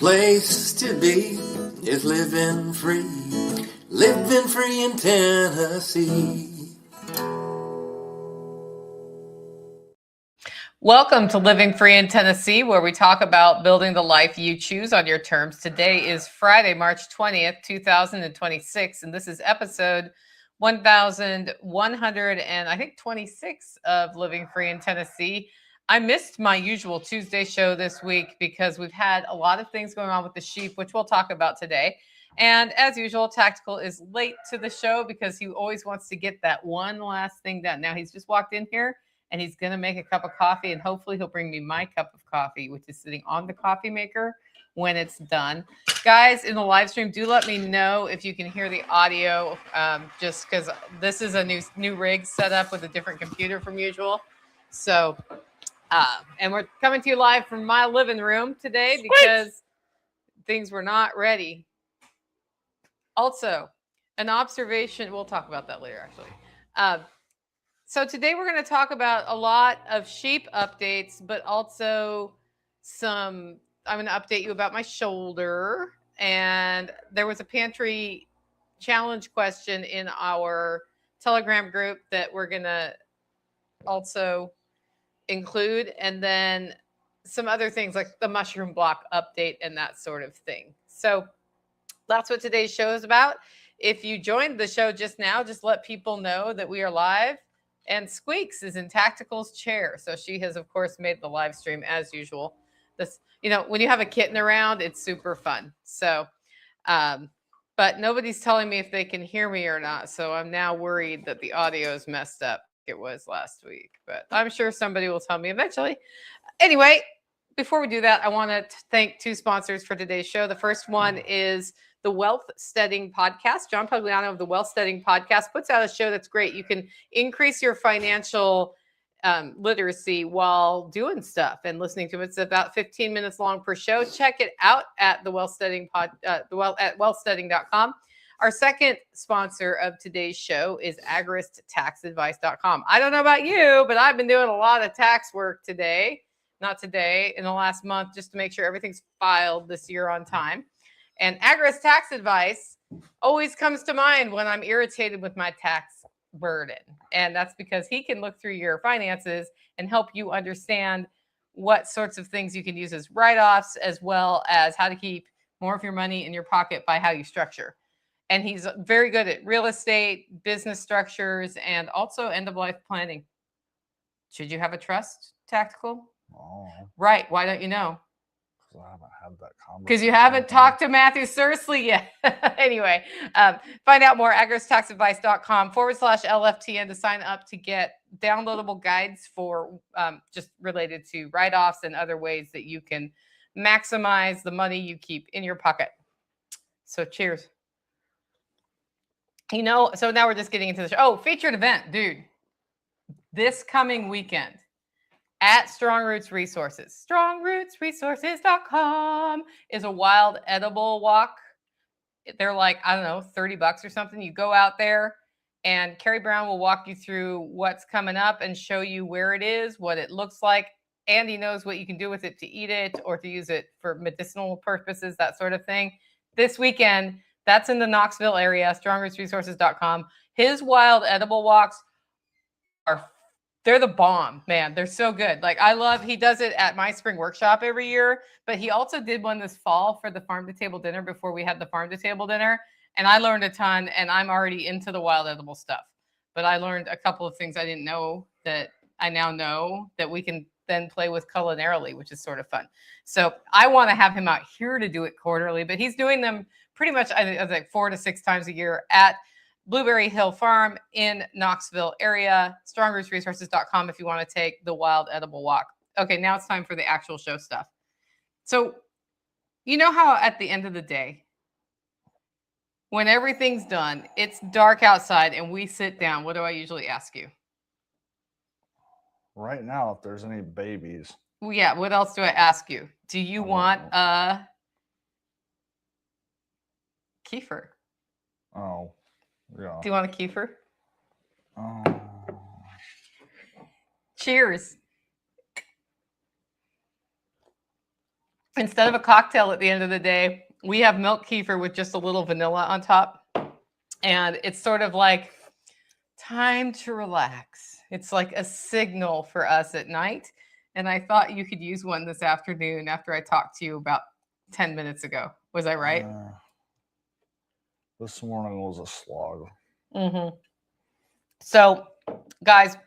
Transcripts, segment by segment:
place to be is living free in Tennessee. Welcome to Living Free in Tennessee, where we talk about building the life you choose on your terms. Today is Friday, March 20th, 2026, and this is episode 1126 of Living Free in Tennessee. I missed my usual Tuesday show this week because we've had a lot of things going on with the sheep, which we'll talk about today. And as usual, Tactical is late to the show because he always wants to get that one last thing done. Now, he's just walked in here and he's going to make a cup of coffee, and hopefully he'll bring me my cup of coffee, which is sitting on the coffee maker when it's done. Guys, in the live stream, do let me know if you can hear the audio, just because this is a new rig set up with a different computer from usual. So, and we're coming to you live from my living room today because things were not ready. Also, an observation, we'll talk about that later, actually. So today we're going to talk about a lot of sheep updates, but also I'm going to update you about my shoulder. And there was a pantry challenge question in our Telegram group that we're going to also include. And then some other things like the mushroom block update and that sort of thing. So that's what today's show is about. If you joined the show just now, just let people know that we are live. And Squeaks is in Tactical's chair. So she has, of course, made the live stream as usual. This, when you have a kitten around, it's super fun. So, but nobody's telling me if they can hear me or not. So I'm now worried that the audio is messed up like it was last week. But I'm sure somebody will tell me eventually. Anyway, before we do that, I want to thank two sponsors for today's show. The first one is the Wealth Steading Podcast. John Pugliano of the Wealth Steading Podcast puts out a show that's great. You can increase your financial literacy while doing stuff and listening to it. It's about 15 minutes long per show. Check it out at the Wealth Steading at wealthsteading.com. Our second sponsor of today's show is agristtaxadvice.com. I don't know about you, but I've been doing a lot of tax work in the last month, just to make sure everything's filed this year on time. And Agris Tax Advice always comes to mind when I'm irritated with my tax burden. And that's because he can look through your finances and help you understand what sorts of things you can use as write-offs, as well as how to keep more of your money in your pocket by how you structure. And he's very good at real estate, business structures, and also end-of-life planning. Should you have a trust, Tactical? Oh. Right. Why don't you know? I haven't had that conversation. Because you haven't talked to Matthew Sursley yet. Anyway, find out more at agristaxadvice.com/LFTN to sign up to get downloadable guides for just related to write-offs and other ways that you can maximize the money you keep in your pocket. So cheers. So now we're just getting into the show. Oh, featured event, dude. This coming weekend at Strong Roots Resources. StrongRootsResources.com is a wild edible walk. They're like, I don't know, $30 or something. You go out there and Carrie Brown will walk you through what's coming up and show you where it is, what it looks like. Andy knows what you can do with it to eat it or to use it for medicinal purposes, that sort of thing. This weekend, that's in the Knoxville area, StrongRootsResources.com. His wild edible walks they're the bomb, man. They're so good. He does it at my spring workshop every year, but he also did one this fall for the farm to table dinner before we had the farm to table dinner. And I learned a ton, and I'm already into the wild edible stuff. But I learned a couple of things I didn't know that I now know that we can then play with culinarily, which is sort of fun. So I want to have him out here to do it quarterly, but he's doing them pretty much, I think, like 4 to 6 times a year at Blueberry Hill Farm in Knoxville area. StrongRootsResources.com if you want to take the wild edible walk. Okay, now it's time for the actual show stuff. So, you know how at the end of the day, when everything's done, it's dark outside and we sit down. What do I usually ask you? Right now, if there's any babies. Well, yeah, what else do I ask you? Do you want a kefir? Oh, yeah. Do you want a kefir? Oh. Cheers. instead of a cocktail at the end of the day, we have milk kefir with just a little vanilla on top. And it's sort of like time to relax. It's like a signal for us at night. And I thought you could use one this afternoon after I talked to you about 10 minutes ago. Was I right? This morning was a slog. Mm-hmm. So, guys,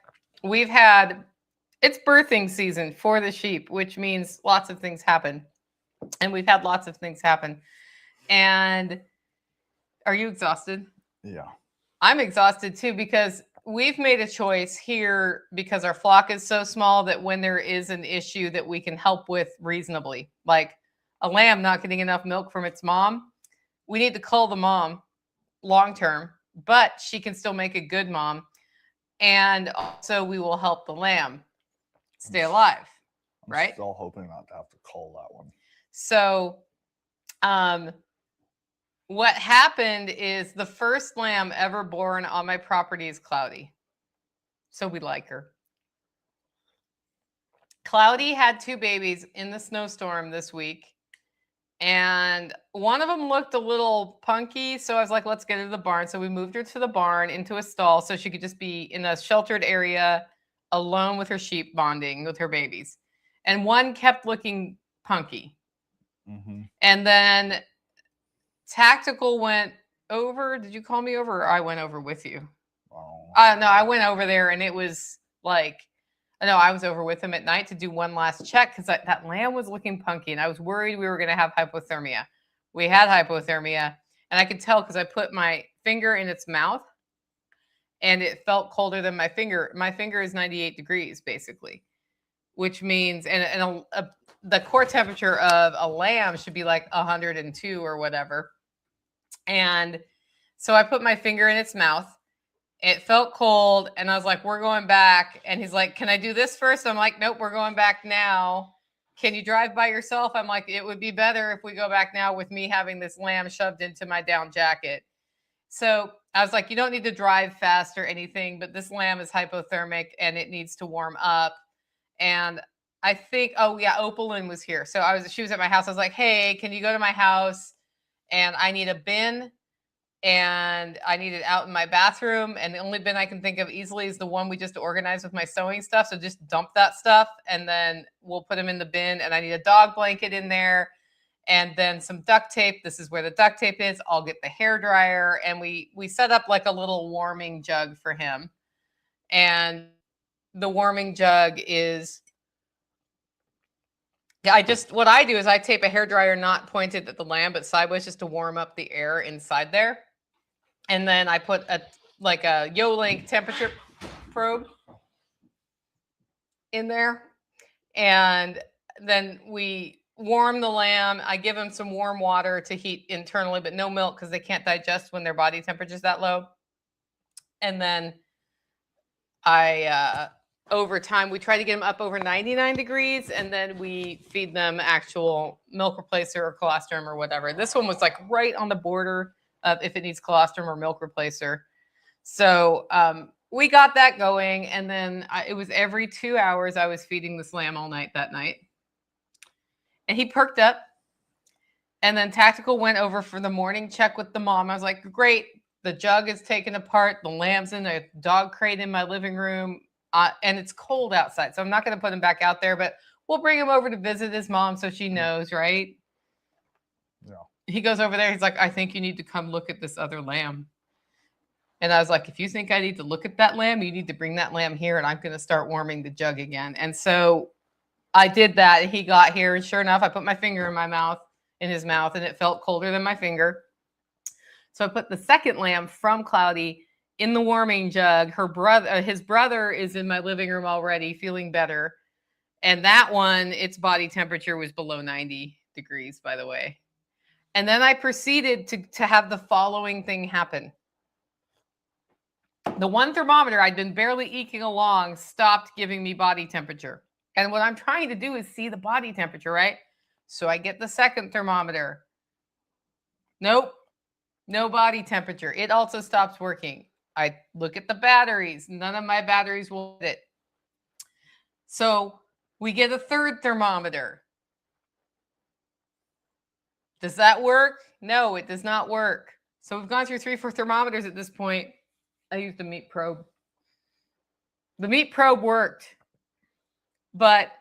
it's birthing season for the sheep, which means lots of things happen. And we've had lots of things happen. And are you exhausted? Yeah. I'm exhausted too, because we've made a choice here because our flock is so small that when there is an issue that we can help with reasonably, like a lamb not getting enough milk from its mom, we need to cull the mom long term, but she can still make a good mom. And also we will help the lamb stay alive, right? I'm still hoping not to have to cull that one. So what happened is the first lamb ever born on my property is Cloudy. So we like her. Cloudy had 2 babies in the snowstorm this week. And one of them looked a little punky. So I was like, let's get her to the barn. So we moved her to the barn into a stall so she could just be in a sheltered area alone with her sheep, bonding with her babies. And one kept looking punky. Mm-hmm. And then Tactical went over. Did you call me over, or I went over with you? Oh. No, I went over there, and it was like, no, I was over with him at night to do one last check because that lamb was looking punky, and I was worried we were going to have hypothermia. We had hypothermia, and I could tell because I put my finger in its mouth, and it felt colder than my finger. My finger is 98 degrees, basically, which means, the core temperature of a lamb should be like 102 or whatever. And so I put my finger in its mouth. It felt cold, and I was like, we're going back. And he's like, can I do this first? I'm like, nope, we're going back now. Can you drive by yourself? I'm like, it would be better if we go back now with me having this lamb shoved into my down jacket. So I was like, you don't need to drive fast or anything, but this lamb is hypothermic and it needs to warm up. And I think, oh yeah, Opalyn was here. So she was at my house. I was like, hey, can you go to my house? And I need a bin, and I need it out in my bathroom. And the only bin I can think of easily is the one we just organized with my sewing stuff. So just dump that stuff, and then we'll put them in the bin. And I need a dog blanket in there, and then some duct tape. This is where the duct tape is. I'll get the hair dryer, and we set up like a little warming jug for him. And the warming jug is, what I do is I tape a hair dryer not pointed at the lamb, but sideways, just to warm up the air inside there. And then I put a Yolink temperature probe in there. And then we warm the lamb. I give them some warm water to heat internally, but no milk because they can't digest when their body temperature is that low. And then over time, we try to get them up over 99 degrees, and then we feed them actual milk replacer or colostrum or whatever. This one was like right on the border of if it needs colostrum or milk replacer. So we got that going, and then it was every 2 hours I was feeding this lamb all night that night. And he perked up, and then Tactical went over for the morning check with the mom. I was like, great, the jug is taken apart, the lamb's in a dog crate in my living room. And it's cold outside, so I'm not going to put him back out there, but we'll bring him over to visit his mom so she knows, right? Yeah. He goes over there. He's like, I think you need to come look at this other lamb. And I was like, if you think I need to look at that lamb, you need to bring that lamb here, and I'm going to start warming the jug again. And so I did that, and he got here, and sure enough, I put my finger in his mouth, and it felt colder than my finger. So I put the second lamb from Cloudy in the warming jug. His brother is in my living room already, feeling better. And that one, its body temperature was below 90 degrees, by the way. And then I proceeded to have the following thing happen. The one thermometer I'd been barely eking along stopped giving me body temperature. And what I'm trying to do is see the body temperature, right? So I get the second thermometer. Nope, no body temperature. It also stops working. I look at the batteries. None of my batteries will hit it. So we get a third thermometer. Does that work? No, it does not work. So we've gone through 3-4 thermometers at this point. I used the meat probe. The meat probe worked, but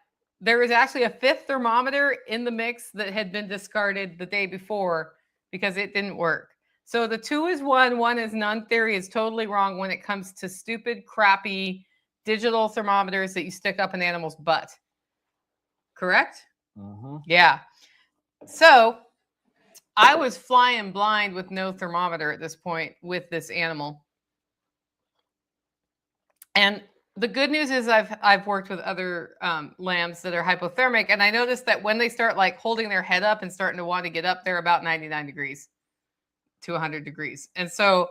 there was actually a 5th thermometer in the mix that had been discarded the day before because it didn't work. So the 2 is 1 is none theory is totally wrong when it comes to stupid, crappy digital thermometers that you stick up an animal's butt. Correct? Mm-hmm. Yeah. So I was flying blind with no thermometer at this point with this animal. And the good news is I've worked with other lambs that are hypothermic, and I noticed that when they start like holding their head up and starting to want to get up, they're about 99 degrees to 100 degrees. And so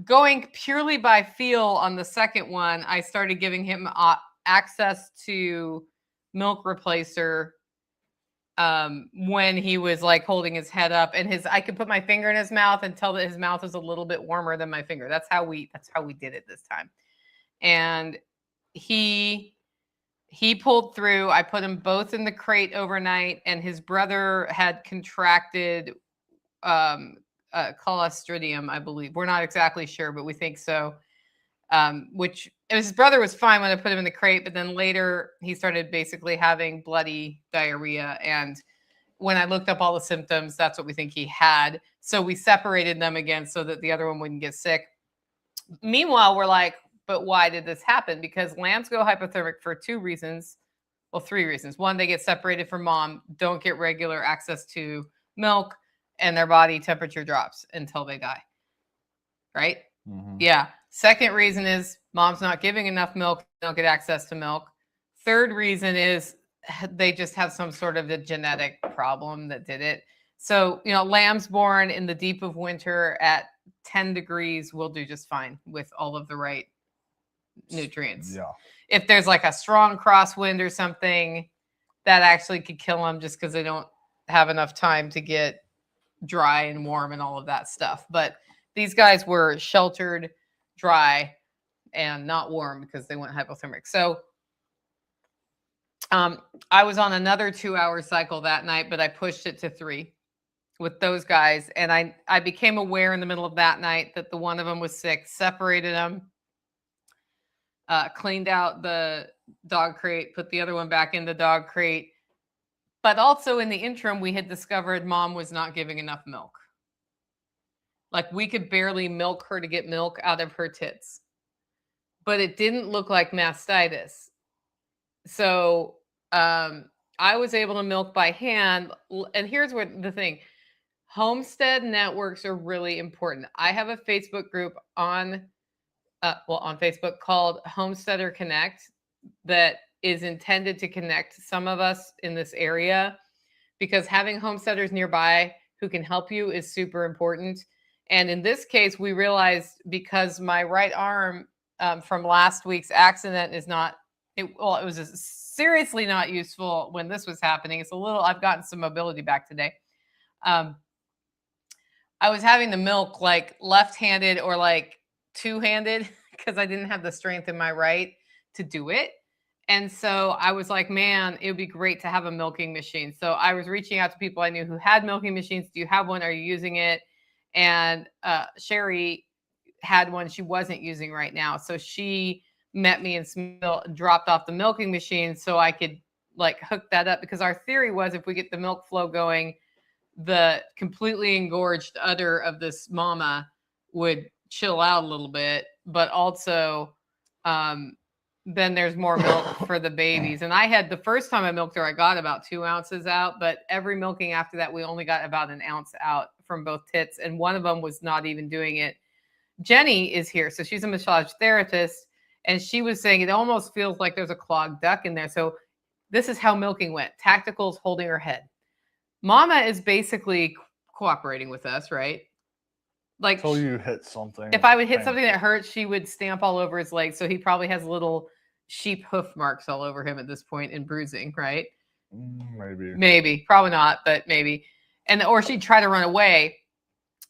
going purely by feel on the second one, I started giving him access to milk replacer when he was like holding his head up, and I could put my finger in his mouth and tell that his mouth was a little bit warmer than my finger. That's how we did it this time. And he pulled through. I put them both in the crate overnight, and his brother had contracted Clostridium, I believe. We're not exactly sure, but we think so. Which his brother was fine when I put him in the crate, but then later he started basically having bloody diarrhea. And when I looked up all the symptoms, that's what we think he had. So we separated them again so that the other one wouldn't get sick. Meanwhile, we're like, but why did this happen? Because lambs go hypothermic for 2 reasons. Well, 3 reasons. 1, they get separated from mom, don't get regular access to milk, and their body temperature drops until they die. Right? Mm-hmm. Yeah. Second reason is mom's not giving enough milk, they don't get access to milk. Third reason is they just have some sort of a genetic problem that did it. So, lambs born in the deep of winter at 10 degrees will do just fine with all of the right nutrients. Yeah. If there's like a strong crosswind or something, that actually could kill them just because they don't have enough time to get dry and warm and all of that stuff. But these guys were sheltered, dry, and not warm because they went hypothermic. So I was on another 2-hour cycle that night, but I pushed it to 3 with those guys. And I became aware in the middle of that night that the one of them was sick, separated them, cleaned out the dog crate, put the other one back in the dog crate. But also in the interim, we had discovered mom was not giving enough milk. Like we could barely milk her to get milk out of her tits. But it didn't look like mastitis. So I was able to milk by hand. And here's what the thing. Homestead networks are really important. I have a Facebook group on Facebook called Homesteader Connect that is intended to connect some of us in this area, because having homesteaders nearby who can help you is super important. And in this case, we realized because my right arm from last week's accident is not, it was seriously not useful when this was happening. It's a little, I've gotten some mobility back today. I was having the milk like left-handed or like two-handed because I didn't have the strength in my right to do it. And so I was like, man, it would be great to have a milking machine. So I was reaching out to people I knew who had milking machines. Do you have one? Are you using it? And Sherry had one she wasn't using right now. So she met me and dropped off the milking machine so I could like hook that up, because our theory was if we get the milk flow going, the completely engorged udder of this mama would chill out a little bit, but also then there's more milk for the babies. And I had, the first time I milked her, I got about 2 ounces out, but every milking after that, we only got about 1 ounce out from both tits. And one of them was not even doing it. Jenny is here. So she's a massage therapist. And she was saying it almost feels like there's a clogged duct in there. So this is how milking went. Tactical's holding her head. Mama is basically cooperating with us, right? Like, until you hit something. If I would hit something that hurts, she would stamp all over his legs. So he probably has little sheep hoof marks all over him at this point in bruising, right? Maybe, probably not, but maybe. Or she'd try to run away.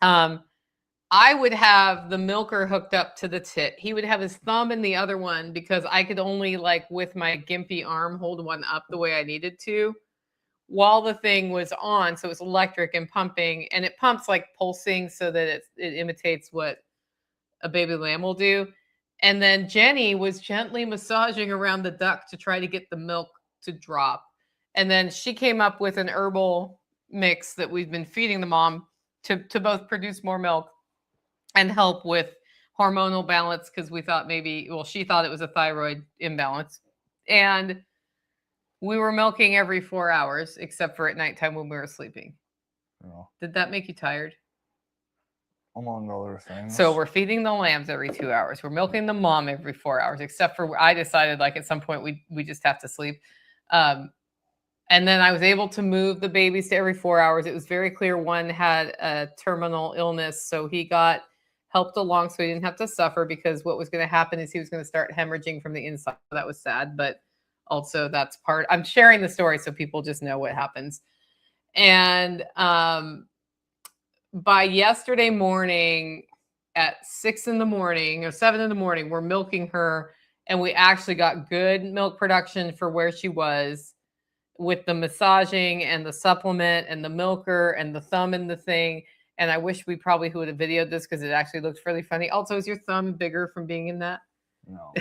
I would have the milker hooked up to the tit. He would have his thumb in the other one because I could only, like, with my gimpy arm, hold one up the way I needed to. while the thing was on. So it's electric and pumping, and it pumps like pulsing so that it imitates what a baby lamb will do. And then Jenny was gently massaging around the duct to try to get the milk to drop. And then she came up with an herbal mix that we've been feeding the mom to both produce more milk and help with hormonal balance, because we thought maybe, well, she thought it was a thyroid imbalance. And we were milking every 4 hours, except for at nighttime when we were sleeping. Yeah. Did that make you tired? Among other things. So we're feeding the lambs every 2 hours. We're milking the mom every 4 hours, except for I decided like at some point we just have to sleep. And then I was able to move the babies to every 4 hours. It was very clear one had a terminal illness, so he got helped along so he didn't have to suffer, because what was going to happen is he was going to start hemorrhaging from the inside. That was sad, but also that's part. I'm sharing the story so people just know what happens. And by yesterday morning at 6 in the morning or 7 in the morning, we're milking her, and we actually got good milk production for where she was, with the massaging and the supplement and the milker and the thumb in the thing. And I wish we probably would have videoed this, because it actually looks really funny. Also, is your thumb bigger from being in that? No.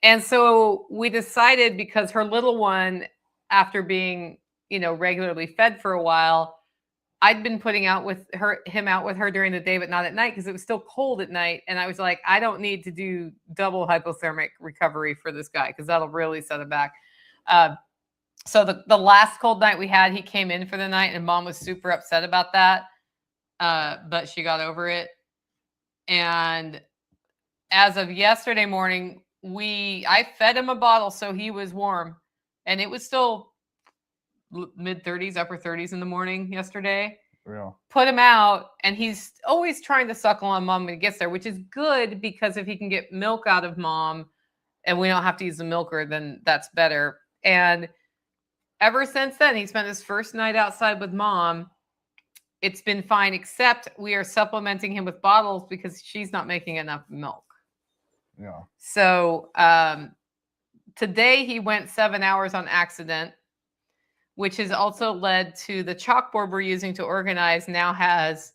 And so we decided, because her little one, after being, regularly fed for a while, I'd been putting him out with her during the day, but not at night, because it was still cold at night. And I was like, I don't need to do double hypothermic recovery for this guy, because that'll really set him back. So the last cold night we had, he came in for the night, and mom was super upset about that. But she got over it. And as of yesterday morning, I fed him a bottle so he was warm, and it was still mid-30s, upper 30s in the morning yesterday. Yeah. Put him out, and he's always trying to suckle on mom when he gets there, which is good, because if he can get milk out of mom and we don't have to use the milker, then that's better. And ever since then, he spent his first night outside with mom. It's been fine, except we are supplementing him with bottles because she's not making enough milk. Yeah. So today he went 7 hours on accident, which has also led to the chalkboard we're using to organize now has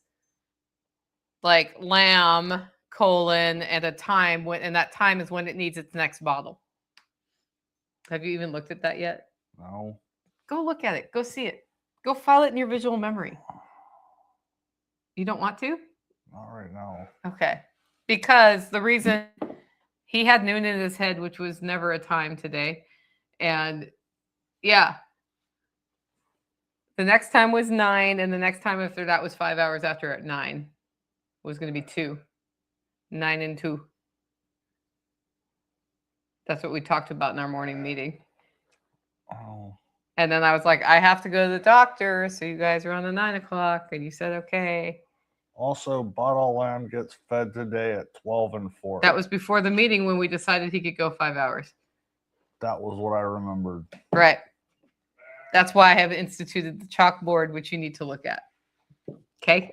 like lamb, colon, and a time, and that time is when it needs its next bottle. Have you even looked at that yet? No. Go look at it. Go see it. Go file it in your visual memory. You don't want to? Not right now. Okay. Because the reason he had noon in his head, which was never a time today. And yeah. The next time was 9, and the next time after that was 5 hours after at 9. It was going to be 2. 9 and 2. That's what we talked about in our morning meeting. Oh. And then I was like, I have to go to the doctor. So you guys are on the 9 o'clock. And you said, okay. Also, bottle lamb gets fed today at 12 and 4. That was before the meeting when we decided he could go 5 hours. That was what I remembered. Right. That's why I have instituted the chalkboard, which you need to look at. Okay.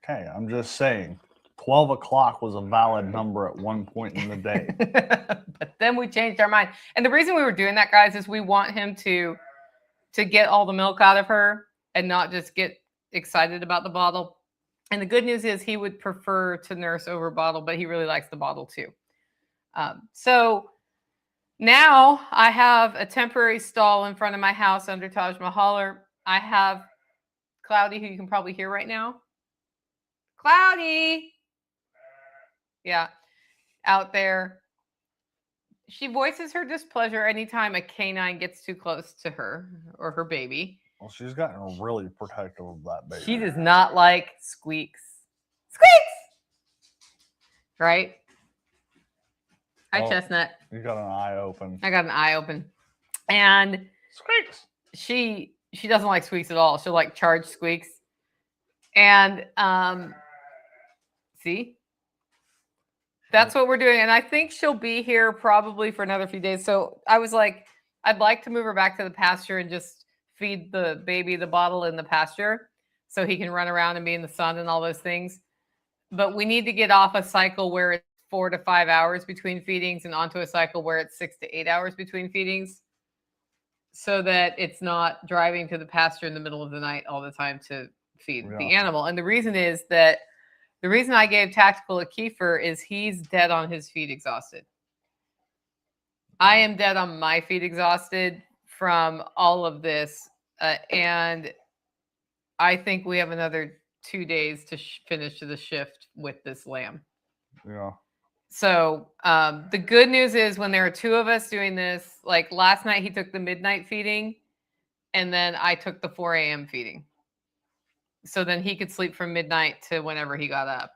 Okay, I'm just saying. 12 o'clock was a valid number at one point in the day. But then we changed our mind. And the reason we were doing that, guys, is we want him to get all the milk out of her and not just get excited about the bottle. And the good news is he would prefer to nurse over bottle, but he really likes the bottle too. So now I have a temporary stall in front of my house under Taj Mahal. I have Cloudy, who you can probably hear right now. Cloudy. Yeah, out there. She voices her displeasure anytime a canine gets too close to her or her baby. Well, she's gotten really protective of that baby. She does not like squeaks. Squeaks! Right? Hi, Chestnut. You got an eye open. I got an eye open. And Squeaks! She doesn't like squeaks at all. She'll like charge squeaks. And see? That's what we're doing. And I think she'll be here probably for another few days. So I was like, I'd like to move her back to the pasture and just feed the baby the bottle in the pasture so he can run around and be in the sun and all those things. But we need to get off a cycle where it's 4 to 5 hours between feedings and onto a cycle where it's 6 to 8 hours between feedings, so that it's not driving to the pasture in the middle of the night all the time to feed the animal. And the reason is that the reason I gave Tactical a kefir is he's dead on his feed exhausted. I am dead on my feed exhausted from all of this. And I think we have another 2 days to finish the shift with this lamb. Yeah. So the good news is when there are 2 of us doing this, like last night he took the midnight feeding and then I took the 4 a.m. feeding. So then he could sleep from midnight to whenever he got up.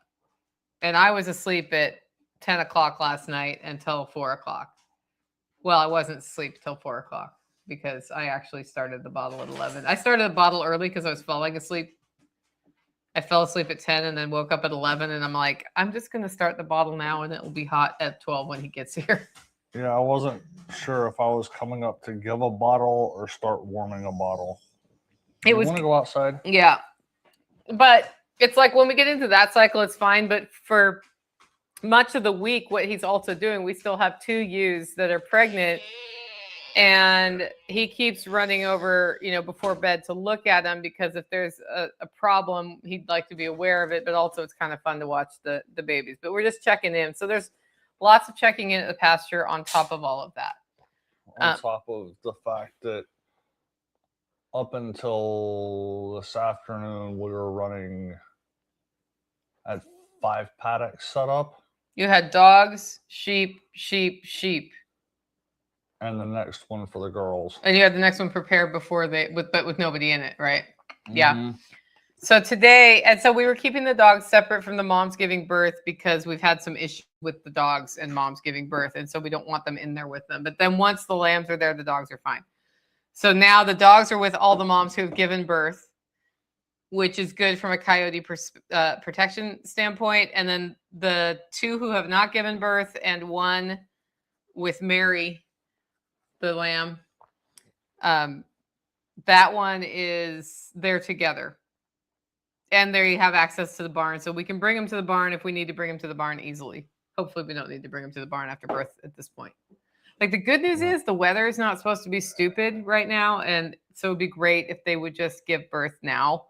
And I was asleep at 10 o'clock last night until 4 o'clock. Well, I wasn't asleep till 4 o'clock because I actually started the bottle at 11. I started the bottle early because I was falling asleep. I fell asleep at 10 and then woke up at 11. And I'm like, I'm just going to start the bottle now and it will be hot at 12 when he gets here. Yeah, I wasn't sure if I was coming up to give a bottle or start warming a bottle. You want to go outside? Yeah. But it's like when we get into that cycle, it's fine. But for much of the week, what he's also doing, we still have 2 ewes that are pregnant. And he keeps running over, before bed to look at them because if there's a problem, he'd like to be aware of it. But also it's kind of fun to watch the babies. But we're just checking in. So there's lots of checking in at the pasture on top of all of that. On top of the fact that up until this afternoon, we were running at 5 paddocks set up. You had dogs, sheep. And the next one for the girls. And you had the next one prepared before but with nobody in it, right? Mm-hmm. Yeah. So today, and so we were keeping the dogs separate from the moms giving birth because we've had some issues with the dogs and moms giving birth. And so we don't want them in there with them. But then once the lambs are there, the dogs are fine. So now the dogs are with all the moms who have given birth, which is good from a coyote protection standpoint. And then the 2 who have not given birth and 1 with Mary, the lamb, that one is there together. And there you have access to the barn. So we can bring them to the barn if we need to bring them to the barn easily. Hopefully we don't need to bring them to the barn after birth at this point. Like the good news is the weather is not supposed to be stupid right now. And so it'd be great if they would just give birth now.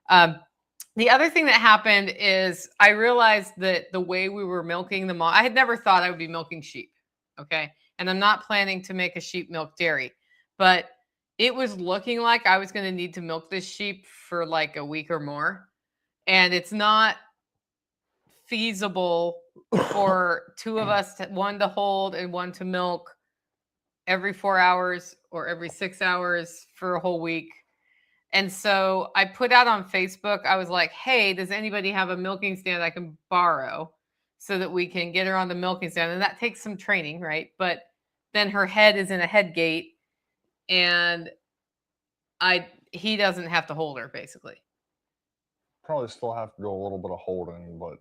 The other thing that happened is I realized that the way we were milking them all, I had never thought I would be milking sheep. Okay. And I'm not planning to make a sheep milk dairy, but it was looking like I was going to need to milk this sheep for like a week or more. And it's not feasible for 2 of us, 1 to hold and 1 to milk every 4 hours or every 6 hours for a whole week. And so I put out on Facebook, I was like, hey, does anybody have a milking stand I can borrow so that we can get her on the milking stand? And that takes some training, right? But then her head is in a head gate and he doesn't have to hold her basically. Probably still have to do a little bit of holding, but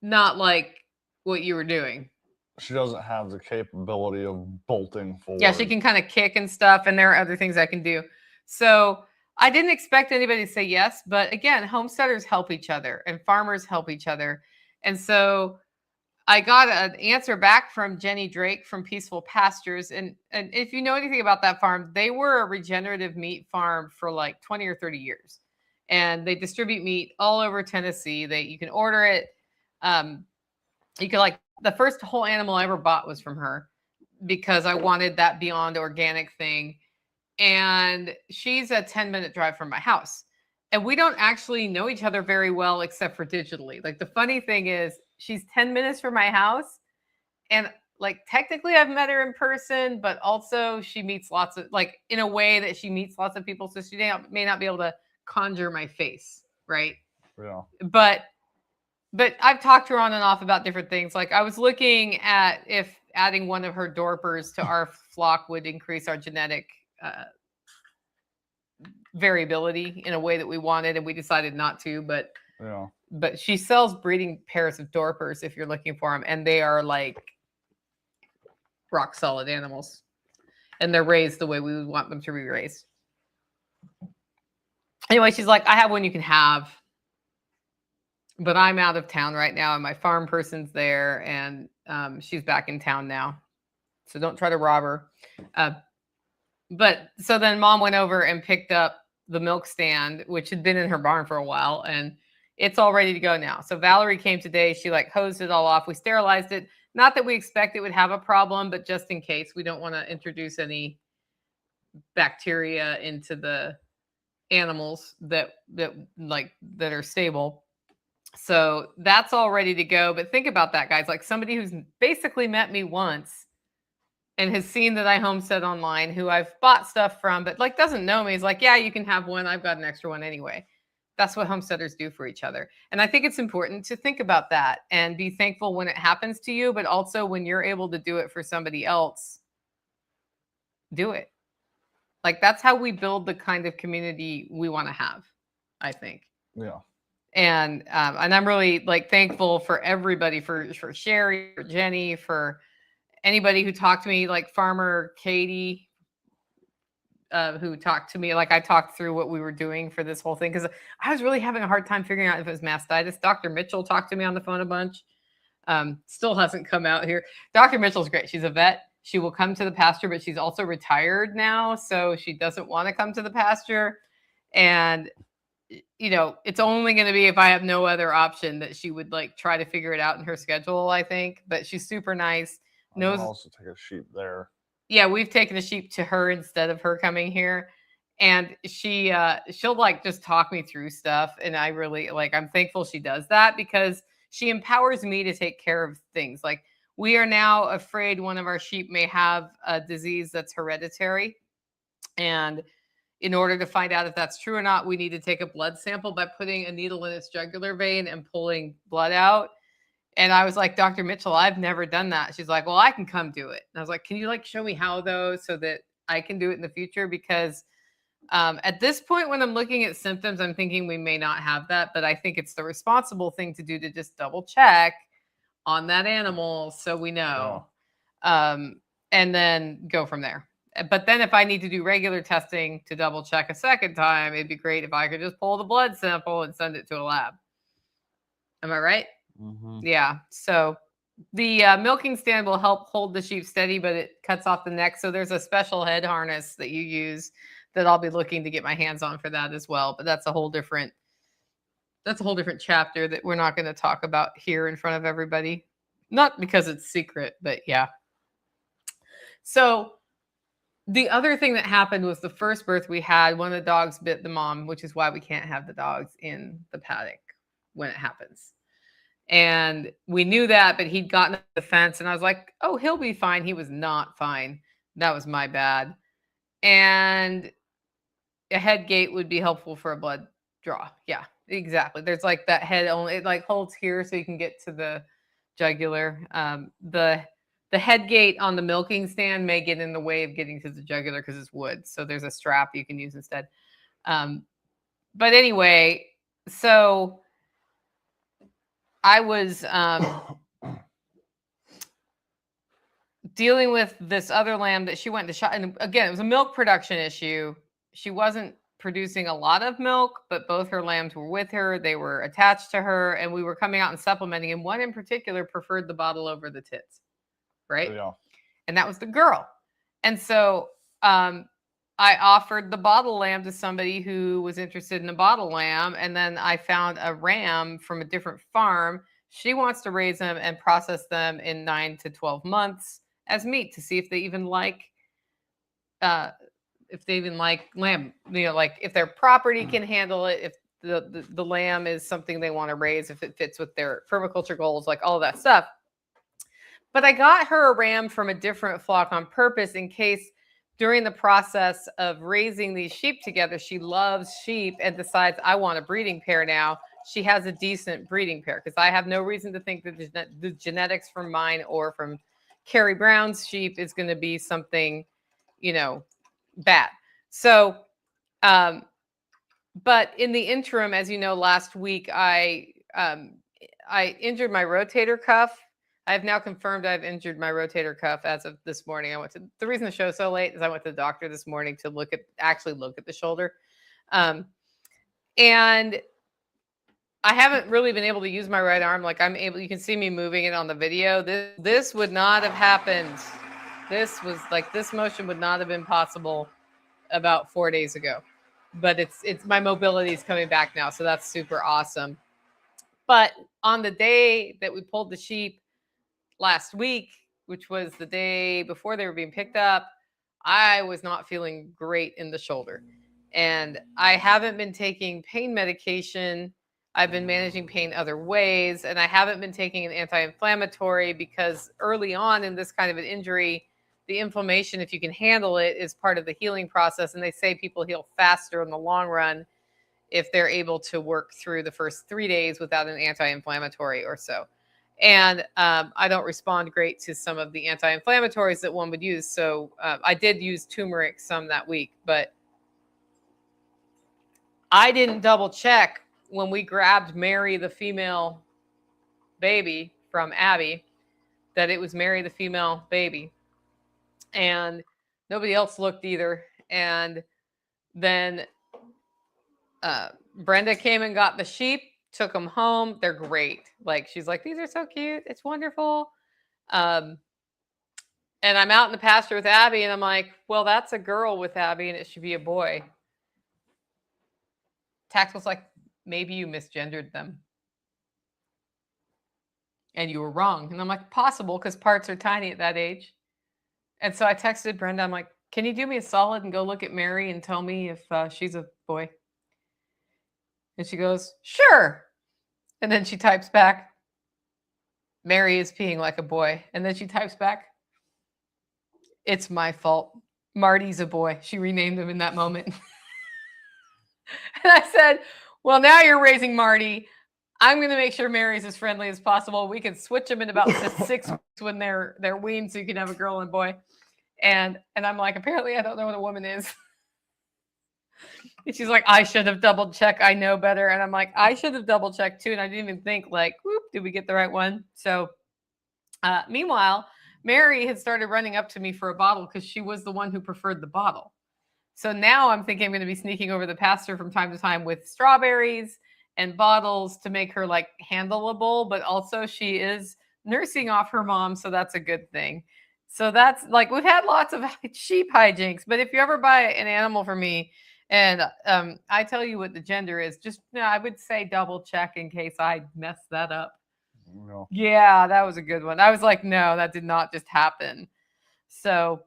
not like what you were doing. She doesn't have the capability of bolting forward. Yeah, she can kind of kick and stuff, and there are other things I can do. So I didn't expect anybody to say yes, but again, homesteaders help each other and farmers help each other. And so I got an answer back from Jenny Drake from Peaceful Pastures. And if you know anything about that farm, they were a regenerative meat farm for like 20 or 30 years. And they distribute meat all over Tennessee. You can order it. You can the first whole animal I ever bought was from her because I wanted that beyond organic thing. And she's a 10-minute drive from my house. And we don't actually know each other very well, except for digitally. Like the funny thing is she's 10 minutes from my house. And like, technically I've met her in person, but also she meets lots of, like in a way that she meets lots of people. So she may not be able to conjure my face. Right. Yeah. But I've talked to her on and off about different things. Like I was looking at if adding one of her dorpers to our flock would increase our genetic variability in a way that we wanted, and we decided not to. But she sells breeding pairs of dorpers if you're looking for them, and they are like rock solid animals, and they're raised the way we would want them to be raised. Anyway, she's like, I have one you can have. but I'm out of town right now, and my farm person's there, and she's back in town now. So don't try to rob her. But so then Mom went over and picked up the milk stand, which had been in her barn for a while, and it's all ready to go now. So Valerie came today. She like hosed it all off. We sterilized it. Not that we expect it would have a problem, but just in case, we don't want to introduce any bacteria into the animals that are stable. So that's all ready to go. But think about that, guys. Like somebody who's basically met me once and has seen that I homestead online, who I've bought stuff from, but like doesn't know me, is like, yeah, you can have one. I've got an extra one anyway. That's what homesteaders do for each other. And I think it's important to think about that and be thankful when it happens to you, but also when you're able to do it for somebody else, do it. Like that's how we build the kind of community we want to have, I think. Yeah. And I'm really like thankful for everybody, for Sherry, for Jenny, for anybody who talked to me, like Farmer Katie, who talked to me. Like I talked through what we were doing for this whole thing because I was really having a hard time figuring out if it was mastitis. Dr. Mitchell talked to me on the phone a bunch. Still hasn't come out here. Dr. Mitchell's great. She's a vet. She will come to the pasture, but she's also retired now, so she doesn't want to come to the pasture. And you know, it's only going to be if I have no other option that she would like try to figure it out in her schedule, I think. But she's super nice. I can also take a sheep there. Yeah, we've taken a sheep to her instead of her coming here. And she'll like just talk me through stuff. And I really like, I'm thankful she does that because she empowers me to take care of things. Like we are now afraid one of our sheep may have a disease that's hereditary. And in order to find out if that's true or not, we need to take a blood sample by putting a needle in its jugular vein and pulling blood out. And I was like, Dr. Mitchell, I've never done that. She's like, well, I can come do it. And I was like, can you like show me how though, so that I can do it in the future? Because at this point, when I'm looking at symptoms, I'm thinking we may not have that, but I think it's the responsible thing to do to just double check on that animal so we know, and then go from there. But then if I need to do regular testing to double check a second time, it'd be great if I could just pull the blood sample and send it to a lab. Am I right? Mm-hmm. Yeah. So the milking stand will help hold the sheep steady, but it cuts off the neck. So there's a special head harness that you use that I'll be looking to get my hands on for that as well. But that's a whole different chapter that we're not going to talk about here in front of everybody. Not because it's secret, but yeah. So the other thing that happened was the first birth we had, one of the dogs bit the mom, which is why we can't have the dogs in the paddock when it happens. And we knew that, but he'd gotten up the fence and I was like, oh, he'll be fine. He was not fine. That was my bad. And a head gate would be helpful for a blood draw. Yeah, exactly. There's like that head only, it like holds here so you can get to the jugular. The head gate on the milking stand may get in the way of getting to the jugular because it's wood. So there's a strap you can use instead. But anyway, so I was dealing with this other lamb that she went to shot. And again, it was a milk production issue. She wasn't producing a lot of milk, but both her lambs were with her. They were attached to her and we were coming out and supplementing. And one in particular preferred the bottle over the tits. Right. Yeah. And that was the girl. And so I offered the bottle lamb to somebody who was interested in a bottle lamb. And then I found a ram from a different farm. She wants to raise them and process them in 9 to 12 months as meat to see if they even like lamb, you know, like if their property can handle it, if the lamb is something they want to raise, if it fits with their permaculture goals, like all of that stuff. But I got her a ram from a different flock on purpose in case during the process of raising these sheep together, she loves sheep and decides I want a breeding pair now. She has a decent breeding pair because I have no reason to think that the genetics from mine or from Carrie Brown's sheep is going to be something, you know, bad. So, but in the interim, as you know, last week I injured my rotator cuff. I've now confirmed I've injured my rotator cuff as of this morning. The reason the show's so late is I went to the doctor this morning to actually look at the shoulder. And I haven't really been able to use my right arm. Like you can see me moving it on the video. This would not have happened. This motion would not have been possible about 4 days ago. But it's my mobility is coming back now. So that's super awesome. But on the day that we pulled the sheep last week, which was the day before they were being picked up, I was not feeling great in the shoulder. And I haven't been taking pain medication. I've been managing pain other ways. And I haven't been taking an anti-inflammatory because early on in this kind of an injury, the inflammation, if you can handle it, is part of the healing process. And they say people heal faster in the long run if they're able to work through the first 3 days without an anti-inflammatory or so. And I don't respond great to some of the anti-inflammatories that one would use. So I did use turmeric some that week, but I didn't double check when we grabbed Mary, the female baby from Abby, that it was Mary, the female baby. And nobody else looked either. And then Brenda came and got the sheep, took them home. They're great. Like, she's like, these are so cute. It's wonderful. And I'm out in the pasture with Abby, and I'm like, well, that's a girl with Abby, and it should be a boy. Tactical's like, maybe you misgendered them. And you were wrong. And I'm like, possible, because parts are tiny at that age. And so I texted Brenda. I'm like, can you do me a solid and go look at Mary and tell me if she's a boy? And she goes, sure. And then she types back, Mary is peeing like a boy. And then she types back, it's my fault. Marty's a boy. She renamed him in that moment. And I said, well, now you're raising Marty. I'm going to make sure Mary's as friendly as possible. We can switch them in about 6 weeks when they're weaned, so you can have a girl and boy. And I'm like, apparently I don't know what a woman is. And she's like, I should have double checked. I know better. And I'm like, I should have double checked too. And I didn't even think like, whoop, did we get the right one? So meanwhile, Mary had started running up to me for a bottle because she was the one who preferred the bottle. So now I'm thinking I'm going to be sneaking over the pasture from time to time with strawberries and bottles to make her like handleable. But also she is nursing off her mom. So that's a good thing. So that's like, we've had lots of sheep hijinks. But if you ever buy an animal from me, and I tell you what the gender is, just I would say double check in case I mess that up. No. Yeah, that was a good one. I was like, no, that did not just happen. So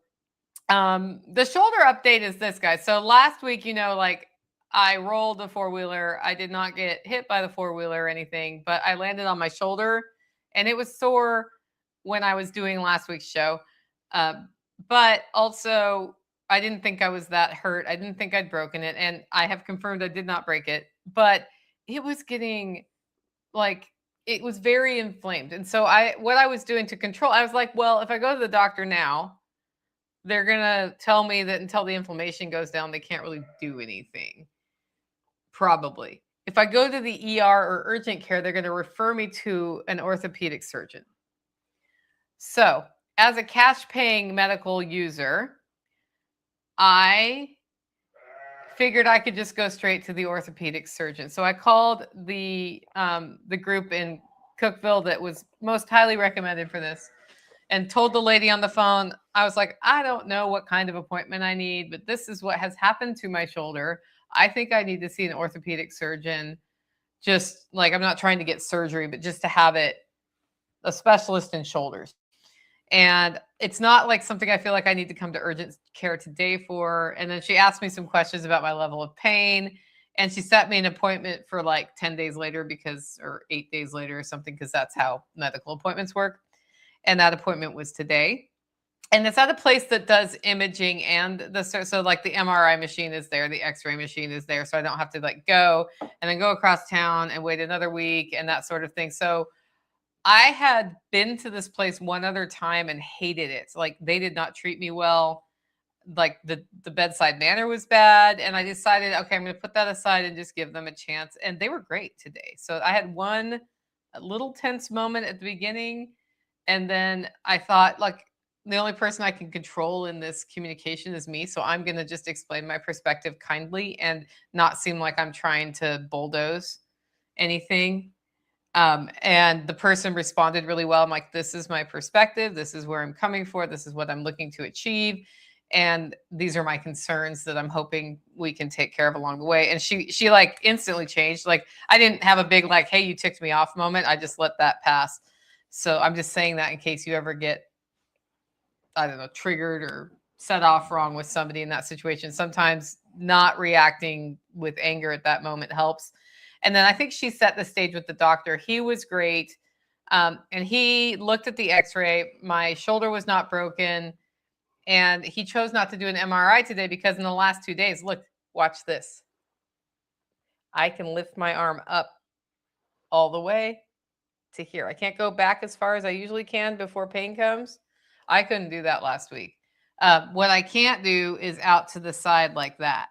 the shoulder update is this, guys. So last week, like I rolled the four-wheeler. I did not get hit by the four-wheeler or anything, but I landed on my shoulder and it was sore when I was doing last week's show. But also, I didn't think I was that hurt. I didn't think I'd broken it. And I have confirmed I did not break it. But it was getting like, it was very inflamed. And so what I was doing to control, I was like, well, if I go to the doctor now, they're going to tell me that until the inflammation goes down, they can't really do anything. Probably. If I go to the ER or urgent care, they're going to refer me to an orthopedic surgeon. So as a cash paying medical user, I figured I could just go straight to the orthopedic surgeon. So I called the group in Cookeville that was most highly recommended for this and told the lady on the phone, I was like, I don't know what kind of appointment I need, but this is what has happened to my shoulder. I think I need to see an orthopedic surgeon. Just like, I'm not trying to get surgery, but just to have a specialist in shoulders. And it's not like something I feel like I need to come to urgent care today for. And then she asked me some questions about my level of pain. And she set me an appointment for like 10 days later or 8 days later or something, because that's how medical appointments work. And that appointment was today. And it's at a place that does imaging and so like the MRI machine is there, the X-ray machine is there. So I don't have to like go and then go across town and wait another week and that sort of thing. So I had been to this place one other time and hated it. Like, they did not treat me well. Like the bedside manner was bad. And I decided, okay, I'm going to put that aside and just give them a chance. And they were great today. So I had one little tense moment at the beginning. And then I thought, like, the only person I can control in this communication is me. So I'm going to just explain my perspective kindly and not seem like I'm trying to bulldoze anything. And the person responded really well. I'm like, this is my perspective. This is where I'm coming for. This is what I'm looking to achieve. And these are my concerns that I'm hoping we can take care of along the way. And she like instantly changed. Like, I didn't have a big, like, hey, you ticked me off moment. I just let that pass. So I'm just saying that in case you ever get, I don't know, triggered or set off wrong with somebody in that situation. Sometimes not reacting with anger at that moment helps. And then I think she set the stage with the doctor. He was great. And he looked at the x-ray. My shoulder was not broken. And he chose not to do an MRI today because in the last 2 days, look, watch this. I can lift my arm up all the way to here. I can't go back as far as I usually can before pain comes. I couldn't do that last week. What I can't do is out to the side like that.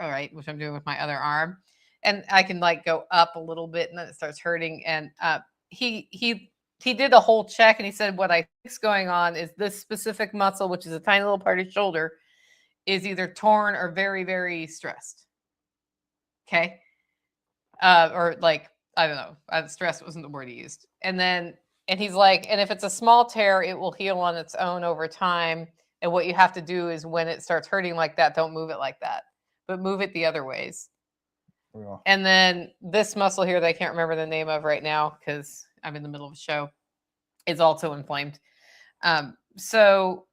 All right, which I'm doing with my other arm. And I can like go up a little bit and then it starts hurting. And he did a whole check and he said, what I think's going on is this specific muscle, which is a tiny little part of his shoulder, is either torn or very, very stressed. Okay. Or like, I don't know. Stress wasn't the word he used. And he's like, and if it's a small tear, it will heal on its own over time. And what you have to do is when it starts hurting like that, don't move it like that, but move it the other ways. Yeah. And then this muscle here that I can't remember the name of right now because I'm in the middle of a show is also inflamed. So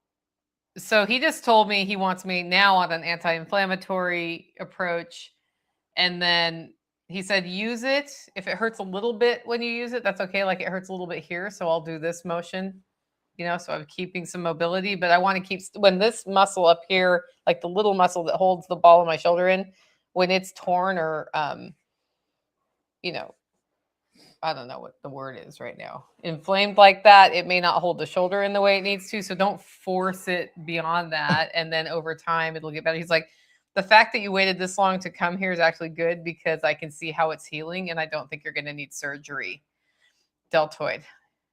he just told me he wants me now on an anti-inflammatory approach. And then he said, use it. If it hurts a little bit when you use it, that's okay. Like it hurts a little bit here. So I'll do this motion, so I'm keeping some mobility, but I want to keep, when this muscle up here, like the little muscle that holds the ball of my shoulder in, when it's torn or, I don't know what the word is right now, inflamed like that, it may not hold the shoulder in the way it needs to. So don't force it beyond that. And then over time, it'll get better. He's like, the fact that you waited this long to come here is actually good because I can see how it's healing and I don't think you're going to need surgery. Deltoid.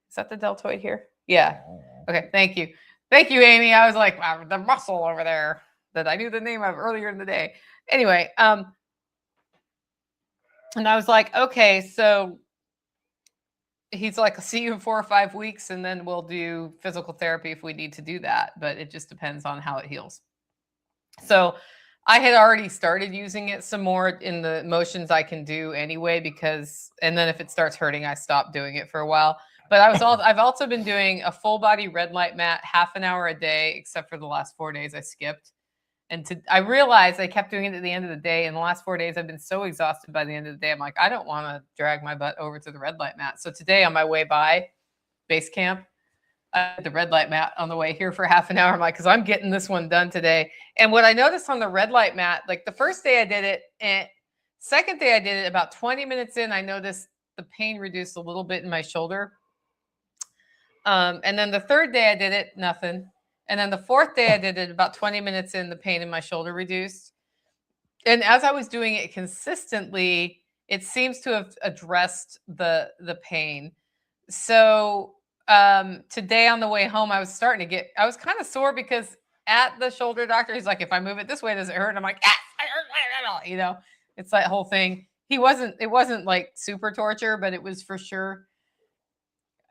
Is that the deltoid here? Yeah. Okay. Thank you. Thank you, Amy. I was like, wow, the muscle over there that I knew the name of earlier in the day. Anyway, and I was like, okay, so he's like, I'll see you in 4 or 5 weeks and then we'll do physical therapy if we need to do that. But it just depends on how it heals. So I had already started using it some more in the motions I can do anyway, and then if it starts hurting, I stop doing it for a while. But I've also been doing a full body red light mat, half an hour a day, except for the last 4 days I skipped. And I realized I kept doing it at the end of the day. In the last 4 days, I've been so exhausted by the end of the day. I'm like, I don't want to drag my butt over to the red light mat. So today on my way by base camp, I did the red light mat on the way here for half an hour. I'm like, because I'm getting this one done today. And what I noticed on the red light mat, like the first day I did it, and second day I did it, about 20 minutes in, I noticed the pain reduced a little bit in my shoulder. And then the third day I did it, nothing. And then the fourth day I did it, about 20 minutes in, the pain in my shoulder reduced. And as I was doing it consistently, it seems to have addressed the pain. So today on the way home, I was kind of sore because at the shoulder doctor, he's like, if I move it this way, does it hurt? And I'm like, it's that whole thing. It wasn't like super torture, but it was for sure.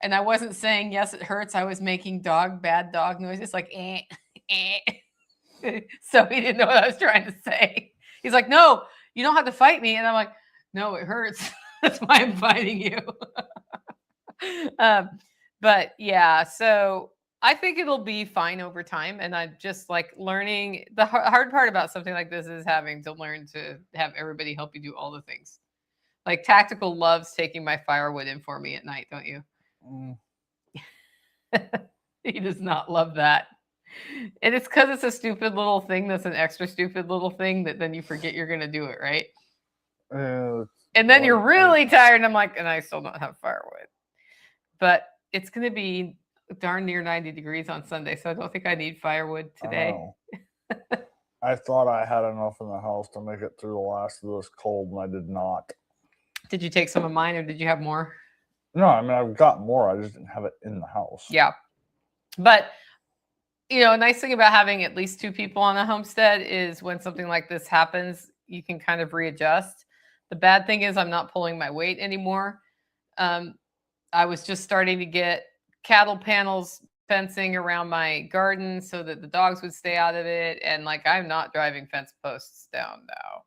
And I wasn't saying, yes, it hurts. I was making bad dog noises like, eh, eh. So he didn't know what I was trying to say. He's like, no, you don't have to fight me. And I'm like, no, it hurts. That's why I'm fighting you. But yeah, so I think it'll be fine over time. And I'm just like learning. The hard part about something like this is having to learn to have everybody help you do all the things. Like Tactical loves taking my firewood in for me at night, don't you? He does not love that. And it's because it's a stupid little thing that's an extra stupid little thing that then you forget you're going to do it, right? And then you're really tired. And I'm like, and I still don't have firewood. But it's going to be darn near 90 degrees on Sunday. So I don't think I need firewood today. I thought I had enough in the house to make it through the last of this cold, and I did not. Did you take some of mine or did you have more? No, I mean, I've got more. I just didn't have it in the house. Yeah. But, a nice thing about having at least 2 people on a homestead is when something like this happens, you can kind of readjust. The bad thing is I'm not pulling my weight anymore. I was just starting to get cattle panels fencing around my garden so that the dogs would stay out of it. And like, I'm not driving fence posts down now.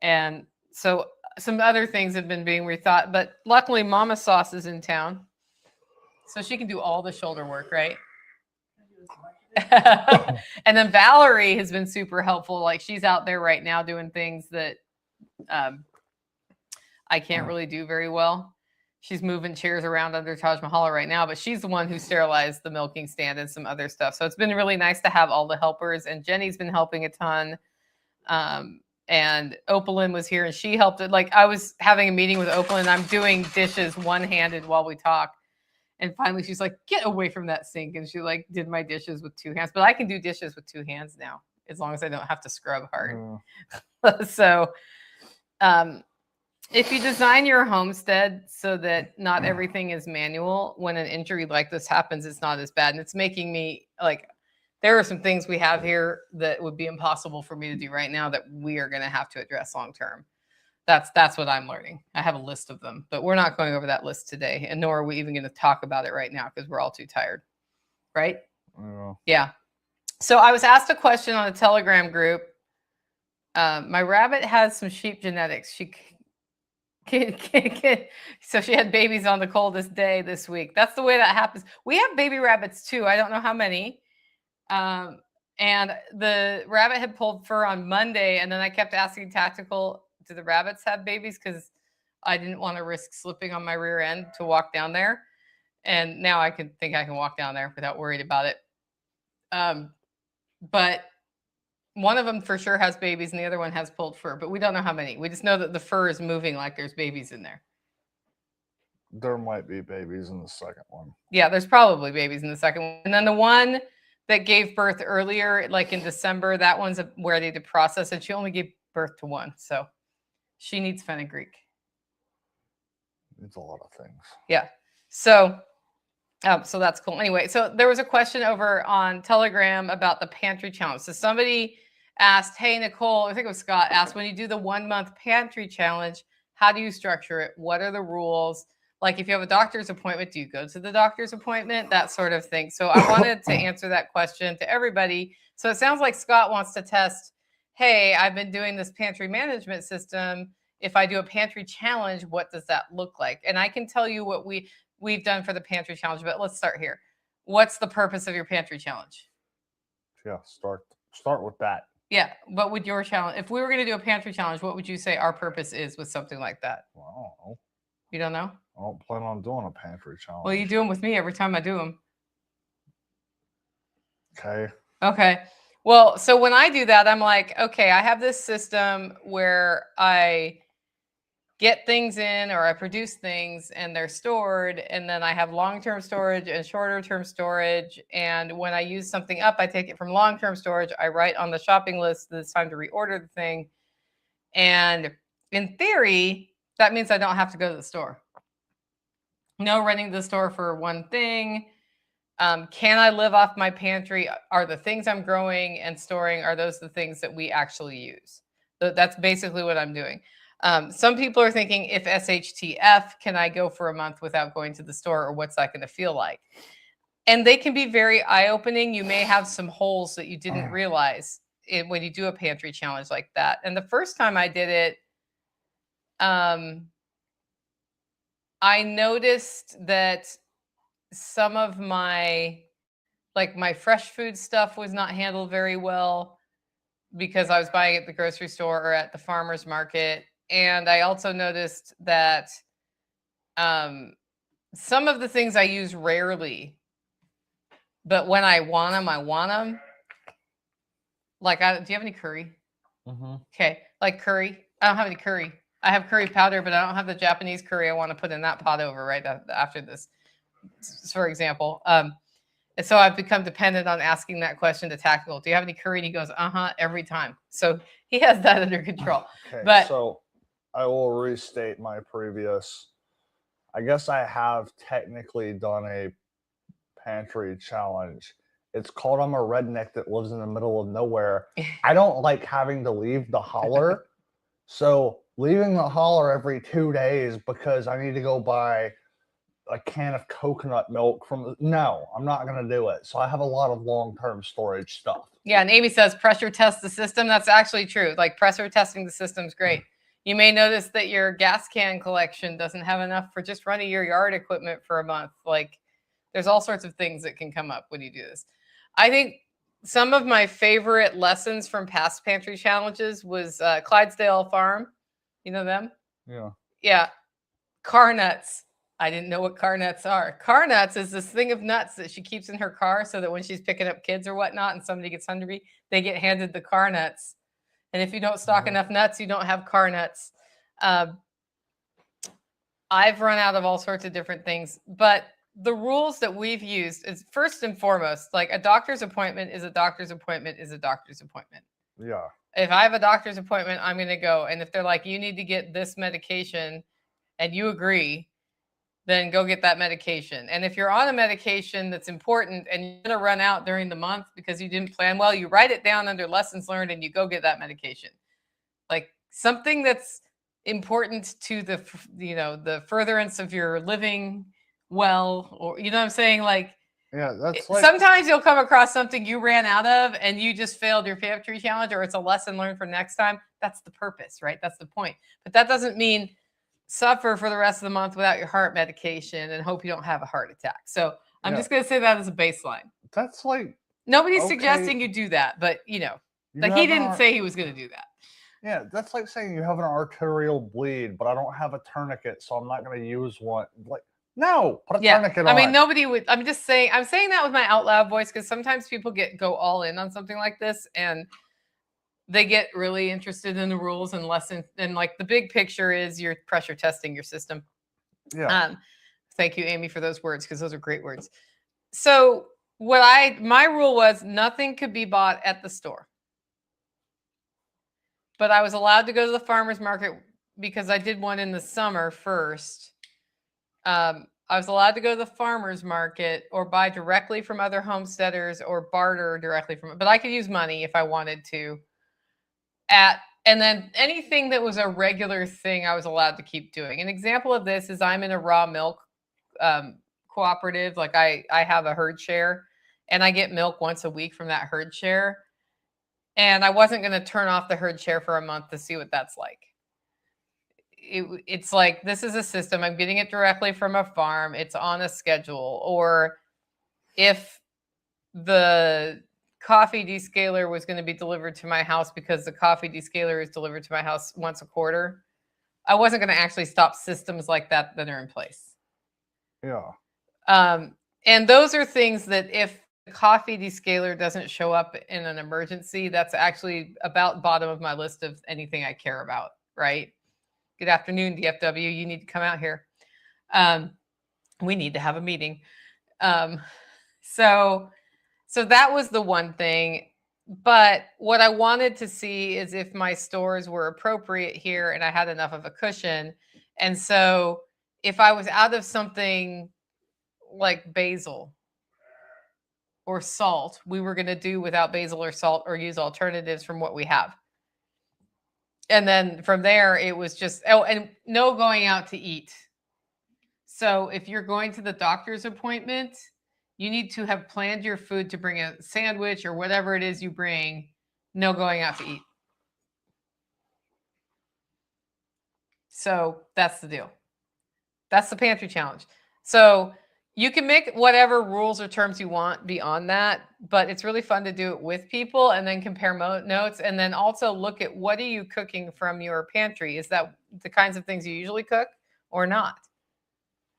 And so some other things have been being rethought, but luckily Mama Sauce is in town. So she can do all the shoulder work, right? And then Valerie has been super helpful. Like she's out there right now doing things that I can't really do very well. She's moving chairs around under Taj Mahal right now, but she's the one who sterilized the milking stand and some other stuff. So it's been really nice to have all the helpers, and Jenny's been helping a ton. And Opalyn was here and she helped it. Like I was having a meeting with Opalyn. I'm doing dishes one-handed while we talk. And finally she's like, get away from that sink. And she like did my dishes with two hands, but I can do dishes with two hands now, as long as I don't have to scrub hard. So, if you design your homestead so that not everything is manual, when an injury like this happens, it's not as bad. And it's making me like, there are some things we have here that would be impossible for me to do right now that we are going to have to address long term. That's what I'm learning. I have a list of them, but we're not going over that list today, and nor are we even going to talk about it right now because we're all too tired, right? Yeah. So I was asked a question on a Telegram group. My rabbit has some sheep genetics. So she had babies on the coldest day this week. That's the way that happens. We have baby rabbits too. I don't know how many. And the rabbit had pulled fur on Monday, and then I kept asking Tactical, do the rabbits have babies? Because I didn't want to risk slipping on my rear end to walk down there. And now I can walk down there without worried about it. But one of them for sure has babies and the other one has pulled fur, but we don't know how many. We just know that the fur is moving like there's babies in there. There might be babies in the second one. Yeah, there's probably babies in the second one. And then the one that gave birth earlier, like in December, that one's where they did process, and she only gave birth to one. So she needs fenugreek. It's a lot of things. Yeah. So that's cool. Anyway, so there was a question over on Telegram about the pantry challenge. So somebody asked, hey, Nicole, I think it was Scott, asked, when you do the 1 month pantry challenge, how do you structure it? What are the rules? Like if you have a doctor's appointment, do you go to the doctor's appointment? That sort of thing. So I wanted to answer that question to everybody. So it sounds like Scott wants to test, hey, I've been doing this pantry management system. If I do a pantry challenge, what does that look like? And I can tell you what we've done for the pantry challenge, but let's start here. What's the purpose of your pantry challenge? Yeah, start with that. Yeah, but with your challenge, if we were going to do a pantry challenge, what would you say our purpose is with something like that? Well, I don't know. You don't know? I don't plan on doing a pantry challenge. Well, you do them with me every time I do them. Okay. Well, so when I do that, I'm like, okay, I have this system where I get things in or I produce things and they're stored, and then I have long-term storage and shorter-term storage. And when I use something up, I take it from long-term storage. I write on the shopping list that it's time to reorder the thing. And in theory, that means I don't have to go to the store. No running to the store for one thing. Can I live off my pantry? Are the things I'm growing and storing, are those the things that we actually use? So that's basically what I'm doing. Some people are thinking, if SHTF, can I go for a month without going to the store, or what's that going to feel like? And they can be very eye-opening. You may have some holes that you didn't realize when you do a pantry challenge like that. And the first time I did it, I noticed that some of my fresh food stuff was not handled very well because I was buying it at the grocery store or at the farmer's market. And I also noticed that some of the things I use rarely, but when I want them, I want them. Like, do you have any curry? Mm-hmm. Okay, like curry. I don't have any curry. I have curry powder, but I don't have the Japanese curry I want to put in that pot over right after this, for example. And so I've become dependent on asking that question to Tactical. Do you have any curry? And he goes, every time. So he has that under control. Okay, but so I will restate my previous. I guess I have technically done a pantry challenge. It's called I'm a redneck that lives in the middle of nowhere. I don't like having to leave the holler. So leaving the holler every 2 days because I need to go buy a can of coconut milk from. No, I'm not going to do it. So I have a lot of long-term storage stuff. Yeah, and Amy says pressure test the system. That's actually true. Like pressure testing the system is great. You may notice that your gas can collection doesn't have enough for just running your yard equipment for a month. Like there's all sorts of things that can come up when you do this. I think some of my favorite lessons from past pantry challenges was Clydesdale Farm. You know them? Yeah. Yeah. Car nuts. I didn't know what car nuts are. Car nuts is this thing of nuts that she keeps in her car so that when she's picking up kids or whatnot and somebody gets hungry, they get handed the car nuts. And if you don't stock enough nuts, you don't have car nuts. I've run out of all sorts of different things, but the rules that we've used is first and foremost, like a doctor's appointment is a doctor's appointment is a doctor's appointment. Yeah. If I have a doctor's appointment, I'm going to go. And if they're like, you need to get this medication and you agree, then go get that medication. And if you're on a medication that's important and you're going to run out during the month because you didn't plan well, you write it down under lessons learned and you go get that medication. Like something that's important to the, the furtherance of your living well, or, you know what I'm saying? Like, yeah, that's like, sometimes you'll come across something you ran out of and you just failed your pantry challenge, or it's a lesson learned for next time. That's the purpose, right? That's the point. But that doesn't mean suffer for the rest of the month without your heart medication and hope you don't have a heart attack. So I'm just going to say that as a baseline. That's like, nobody's suggesting you do that, but like he didn't say he was going to do that. Yeah, that's like saying you have an arterial bleed, but I don't have a tourniquet, so I'm not going to use one. Like, no, put a tourniquet on. I mean, nobody would. I'm just saying. I'm saying that with my out loud voice because sometimes people go all in on something like this, and they get really interested in the rules and lessons. And like the big picture is you're pressure testing your system. Yeah. Thank you, Amy, for those words because those are great words. So my rule was nothing could be bought at the store. But I was allowed to go to the farmer's market because I did one in the summer first. I was allowed to go to the farmer's market or buy directly from other homesteaders or barter directly from it. But I could use money if I wanted to. And then anything that was a regular thing, I was allowed to keep doing. An example of this is I'm in a raw milk cooperative. Like I have a herd share and I get milk once a week from that herd share. And I wasn't going to turn off the herd share for a month to see what that's like. It's like, this is a system. I'm getting it directly from a farm. It's on a schedule. Or if the coffee descaler was going to be delivered to my house because the coffee descaler is delivered to my house once a quarter, I wasn't going to actually stop systems like that are in place. Yeah. And those are things that if the coffee descaler doesn't show up in an emergency, that's actually about bottom of my list of anything I care about, right? Good afternoon, DFW. You need to come out here. We need to have a meeting. So that was the one thing. But what I wanted to see is if my stores were appropriate here and I had enough of a cushion. And so if I was out of something like basil or salt, we were going to do without basil or salt or use alternatives from what we have. And then from there, it was just, and no going out to eat. So if you're going to the doctor's appointment, you need to have planned your food to bring a sandwich or whatever it is you bring. No going out to eat. So that's the deal. That's the pantry challenge. So you can make whatever rules or terms you want beyond that, but it's really fun to do it with people and then compare notes and then also look at what are you cooking from your pantry? Is that the kinds of things you usually cook or not?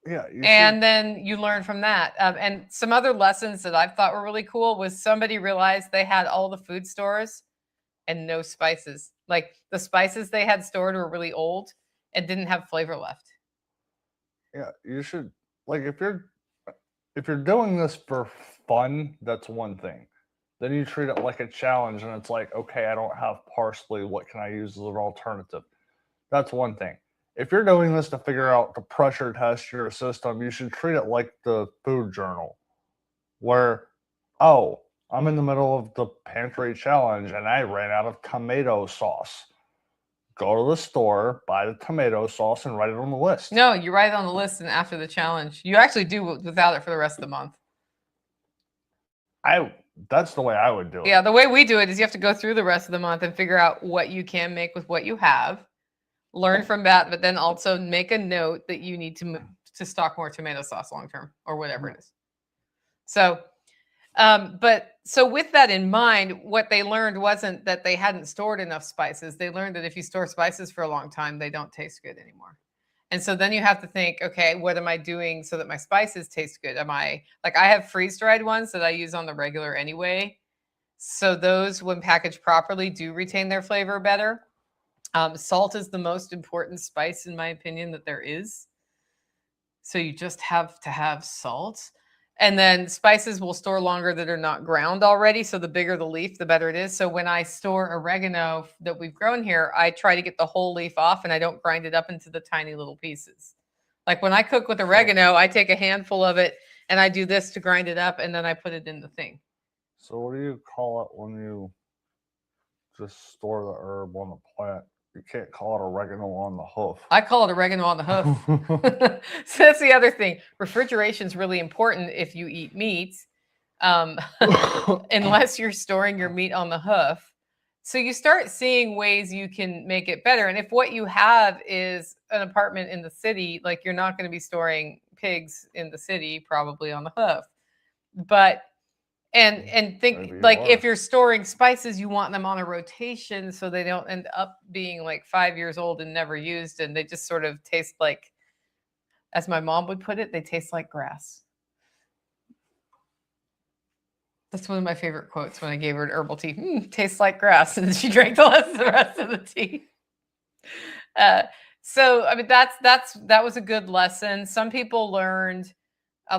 Yeah. And then you learn from that. And some other lessons that I thought were really cool was somebody realized they had all the food stores and no spices. Like the spices they had stored were really old and didn't have flavor left. Yeah, you should, like, if you're doing this for fun, that's one thing. Then you treat it like a challenge and it's like, okay, I don't have parsley. What can I use as an alternative? That's one thing. If you're doing this to figure out to pressure test your system, you should treat it like the food journal where, oh, I'm in the middle of the pantry challenge and I ran out of tomato sauce. go to the store, buy the tomato sauce, and write it on the list. No, you write it on the list, and after the challenge, you actually do without it for the rest of the month. That's the way I would do it. Yeah, the way we do it is you have to go through the rest of the month and figure out what you can make with what you have, learn from that, but then also make a note that you need to stock more tomato sauce long term or whatever it is. So, so with that in mind, what they learned wasn't that they hadn't stored enough spices. They learned that if you store spices for a long time, they don't taste good anymore. And so then you have to think, okay, what am I doing so that my spices taste good? I have freeze-dried ones that I use on the regular anyway. So those, when packaged properly, do retain their flavor better. Salt is the most important spice, in my opinion, that there is. So you just have to have salt. And then spices will store longer that are not ground already. So the bigger the leaf, the better it is. So when I store oregano that we've grown here, I try to get the whole leaf off and I don't grind it up into the tiny little pieces. Like when I cook with oregano, I take a handful of it and I do this to grind it up and then I put it in the thing. So what do you call it when you just store the herb on the plant? You can't call it oregano on the hoof. I call it oregano on the hoof. So that's the other thing. Refrigeration is really important if you eat meat, unless you're storing your meat on the hoof. So you start seeing ways you can make it better. And if what you have is an apartment in the city, like you're not going to be storing pigs in the city, probably on the hoof. But and think like if you're storing spices, you want them on a rotation so they don't end up being like 5 years old and never used, and they just sort of taste like, as my mom would put it, they taste like grass. That's one of my favorite quotes when I gave her an herbal tea. Tastes like grass, and she drank the rest of the tea. So I mean that was a good lesson. Some people learned.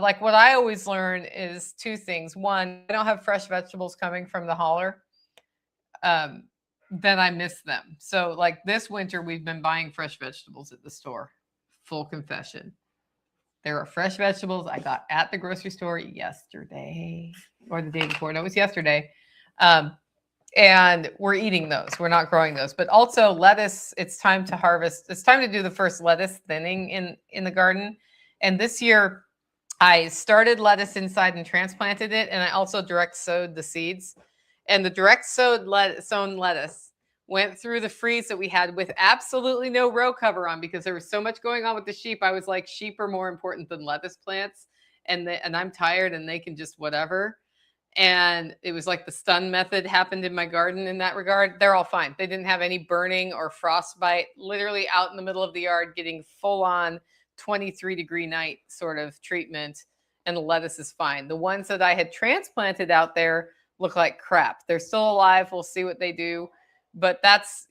Like what I always learn is two things. One, I don't have fresh vegetables coming from the holler. Then I miss them. So like this winter, we've been buying fresh vegetables at the store. Full confession. There are fresh vegetables I got at the grocery store yesterday or the day before. No, it was yesterday. And we're eating those. We're not growing those. But also lettuce, it's time to harvest. It's time to do the first lettuce thinning in the garden. And this year, I started lettuce inside and transplanted it, and I also direct sowed the seeds. And the direct sown lettuce went through the freeze that we had with absolutely no row cover on because there was so much going on with the sheep. I was like, sheep are more important than lettuce plants, and I'm tired, and they can just whatever. And it was like the stun method happened in my garden in that regard. They're all fine. They didn't have any burning or frostbite. Literally out in the middle of the yard, getting full on 23-degree night sort of treatment, and the lettuce is fine. The ones that I had transplanted out there look like crap. They're still alive. We'll see what they do. But that's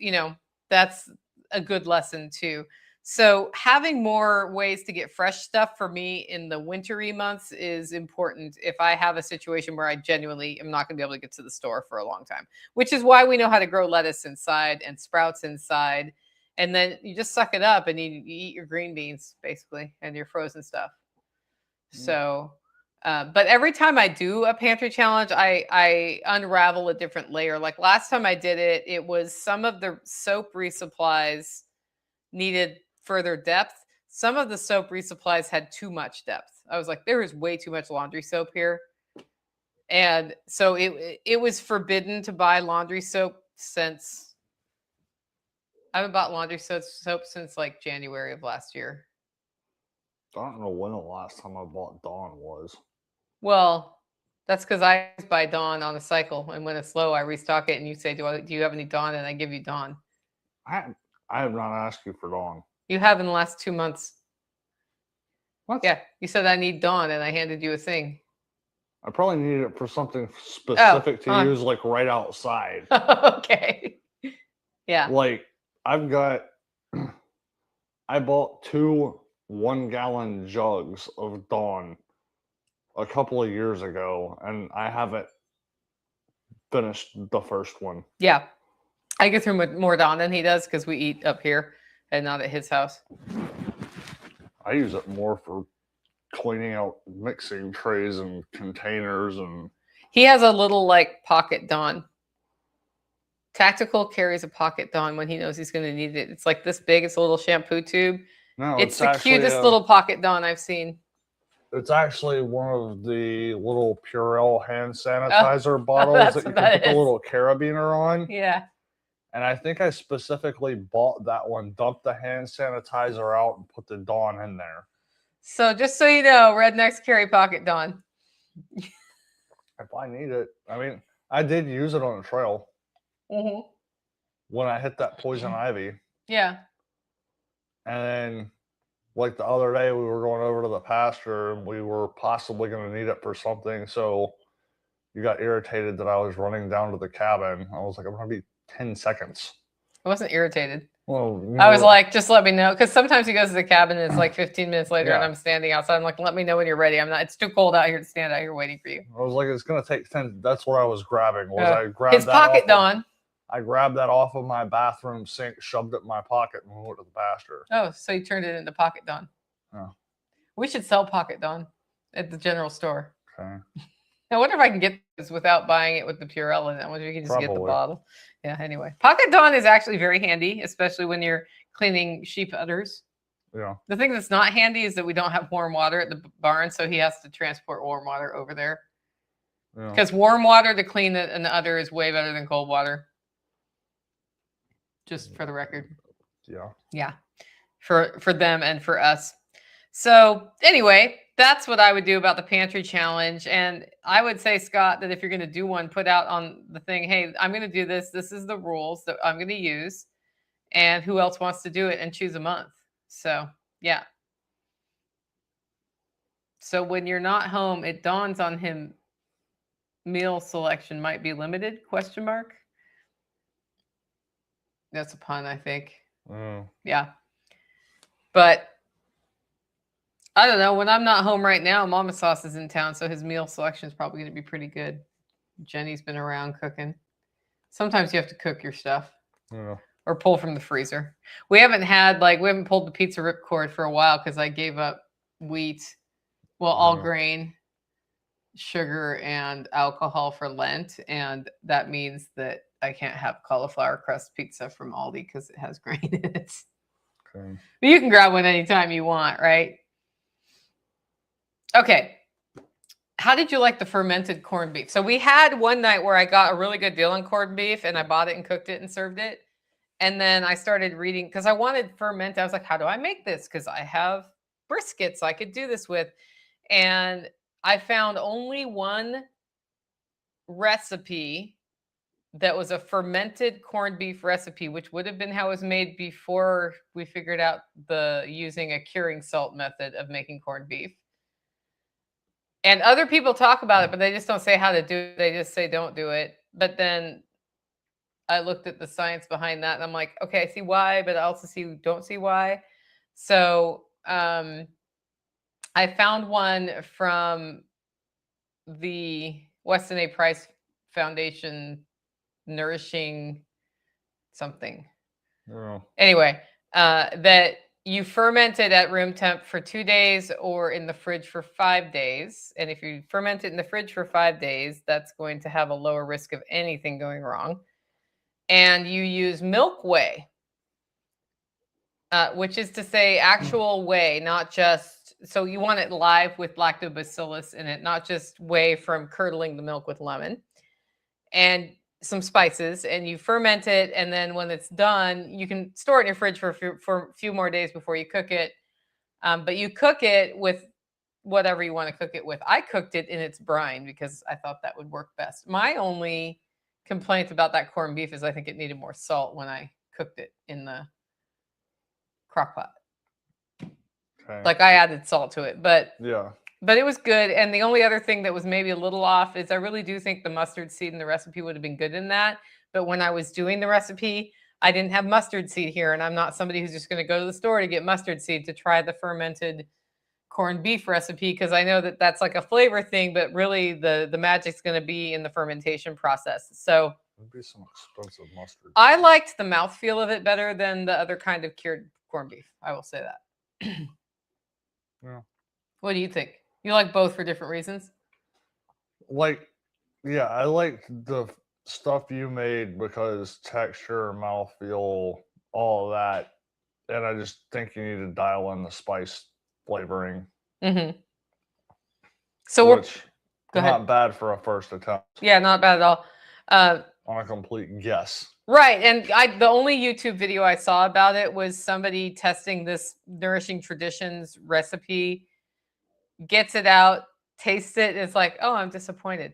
a good lesson too. So having more ways to get fresh stuff for me in the wintry months is important if I have a situation where I genuinely am not going to be able to get to the store for a long time, which is why we know how to grow lettuce inside and sprouts inside. And then you just suck it up and you eat your green beans, basically, and your frozen stuff. So, but every time I do a pantry challenge, I unravel a different layer. Like last time I did it, it was some of the soap resupplies needed further depth. Some of the soap resupplies had too much depth. I was like, there is way too much laundry soap here. And so it was forbidden to buy laundry soap since... I haven't bought laundry soap since like January of last year. I don't know when the last time I bought Dawn was. Well, that's because I buy Dawn on a cycle, and when it's low, I restock it. And you say, "Do you have any Dawn?" And I give you Dawn. I have not asked you for Dawn. You have in the last 2 months. What? Yeah, you said I need Dawn, and I handed you a thing. I probably need it for something specific to use, like right outside. Okay. Yeah. Like. I bought 2 1-gallon jugs of Dawn a couple of years ago, and I haven't finished the first one. Yeah. I go through more Dawn than he does because we eat up here and not at his house. I use it more for cleaning out mixing trays and containers. And he has a little like pocket Dawn Tactical carries a pocket Dawn when he knows he's going to need it. It's like this big. It's a little shampoo tube. No, It's the cutest little pocket Dawn I've seen. It's actually one of the little Purell hand sanitizer bottles that you can put the little carabiner on. Yeah. And I think I specifically bought that one, dumped the hand sanitizer out, and put the Dawn in there. So just so you know, rednecks carry pocket Dawn. If I need it. I mean, I did use it on the trail. Mm-hmm. When I hit that poison ivy. Yeah. And then, like the other day, we were going over to the pasture and we were possibly going to need it for something. So you got irritated that I was running down to the cabin. I was like, I'm going to be 10 seconds. I wasn't irritated. Well, I was like, just let me know. Because sometimes he goes to the cabin and it's like 15 minutes later and I'm standing outside. I'm like, let me know when you're ready. It's too cold out here to stand out here waiting for you. I was like, it's going to take 10. That's what I was grabbing. I grabbed his pocket Dawn. I grabbed that off of my bathroom sink, shoved it in my pocket, and went to the pasture. Oh, so you turned it into pocket Dawn. Oh. We should sell pocket Dawn at the general store. Okay. I wonder if I can get this without buying it with the Purell in it. I wonder if you can just get the bottle. Yeah, anyway. Pocket Dawn is actually very handy, especially when you're cleaning sheep udders. Yeah. The thing that's not handy is that we don't have warm water at the barn, so he has to transport warm water over there. Because warm water to clean an udder is way better than cold water. Just for the record. Yeah. Yeah. For them and for us. So anyway, that's what I would do about the pantry challenge. And I would say, Scott, that if you're going to do one, put out on the thing, hey, I'm going to do this. This is the rules that I'm going to use. And who else wants to do it, and choose a month. So, yeah. So when you're not home, it dawns on him meal selection might be limited, ? That's a pun, I think. Yeah. But I don't know. When I'm not home right now, Mama Sauce is in town, so his meal selection is probably going to be pretty good. Jenny's been around cooking. Sometimes you have to cook your stuff. Yeah. Or pull from the freezer. We haven't pulled the pizza ripcord for a while because I gave up wheat, all grain, sugar, and alcohol for Lent. And that means that I can't have cauliflower crust pizza from Aldi because it has grain in it. Okay. But you can grab one anytime you want, right? Okay. How did you like the fermented corned beef? So we had one night where I got a really good deal on corned beef and I bought it and cooked it and served it. And then I started reading because I wanted fermented. I was like, how do I make this? Because I have briskets I could do this with. And I found only one recipe that was a fermented corned beef recipe, which would have been how it was made before we figured out using a curing salt method of making corned beef. And other people talk about it, but they just don't say how to do it. They just say don't do it. But then I looked at the science behind that and I'm like, okay, I see why, but I also don't see why. So I found one from the Weston A. Price Foundation Nourishing something. Yeah. Anyway, that you ferment it at room temp for 2 days or in the fridge for 5 days. And if you ferment it in the fridge for 5 days, that's going to have a lower risk of anything going wrong. And you use milk whey, which is to say actual whey, not just, so you want it live with lactobacillus in it, not just whey from curdling the milk with lemon and some spices, and you ferment it. And then when it's done, you can store it in your fridge for a few more days before you cook it. But you cook it with whatever you want to cook it with. I cooked it in its brine because I thought that would work best. My only complaint about that corned beef is I think it needed more salt when I cooked it in the crock pot. Okay. Like I added salt to it, but it was good. And the only other thing that was maybe a little off is I really do think the mustard seed in the recipe would have been good in that. But when I was doing the recipe, I didn't have mustard seed here, and I'm not somebody who's just going to go to the store to get mustard seed to try the fermented corned beef recipe, because I know that that's like a flavor thing, but really the magic's going to be in the fermentation process. So it'd be some expensive mustard. I liked the mouthfeel of it better than the other kind of cured corned beef. I will say that. Yeah. What do you think? You like both for different reasons? I like stuff you made because texture, mouthfeel, all of that. And I just think you need to dial in the spice flavoring. Mm-hmm. So we're Which go ahead. not bad for a first attempt. Yeah, not bad at all. On a complete guess. Right, and the only YouTube video I saw about it was somebody testing this Nourishing Traditions recipe, gets it out, tastes it, and it's like, oh, I'm disappointed.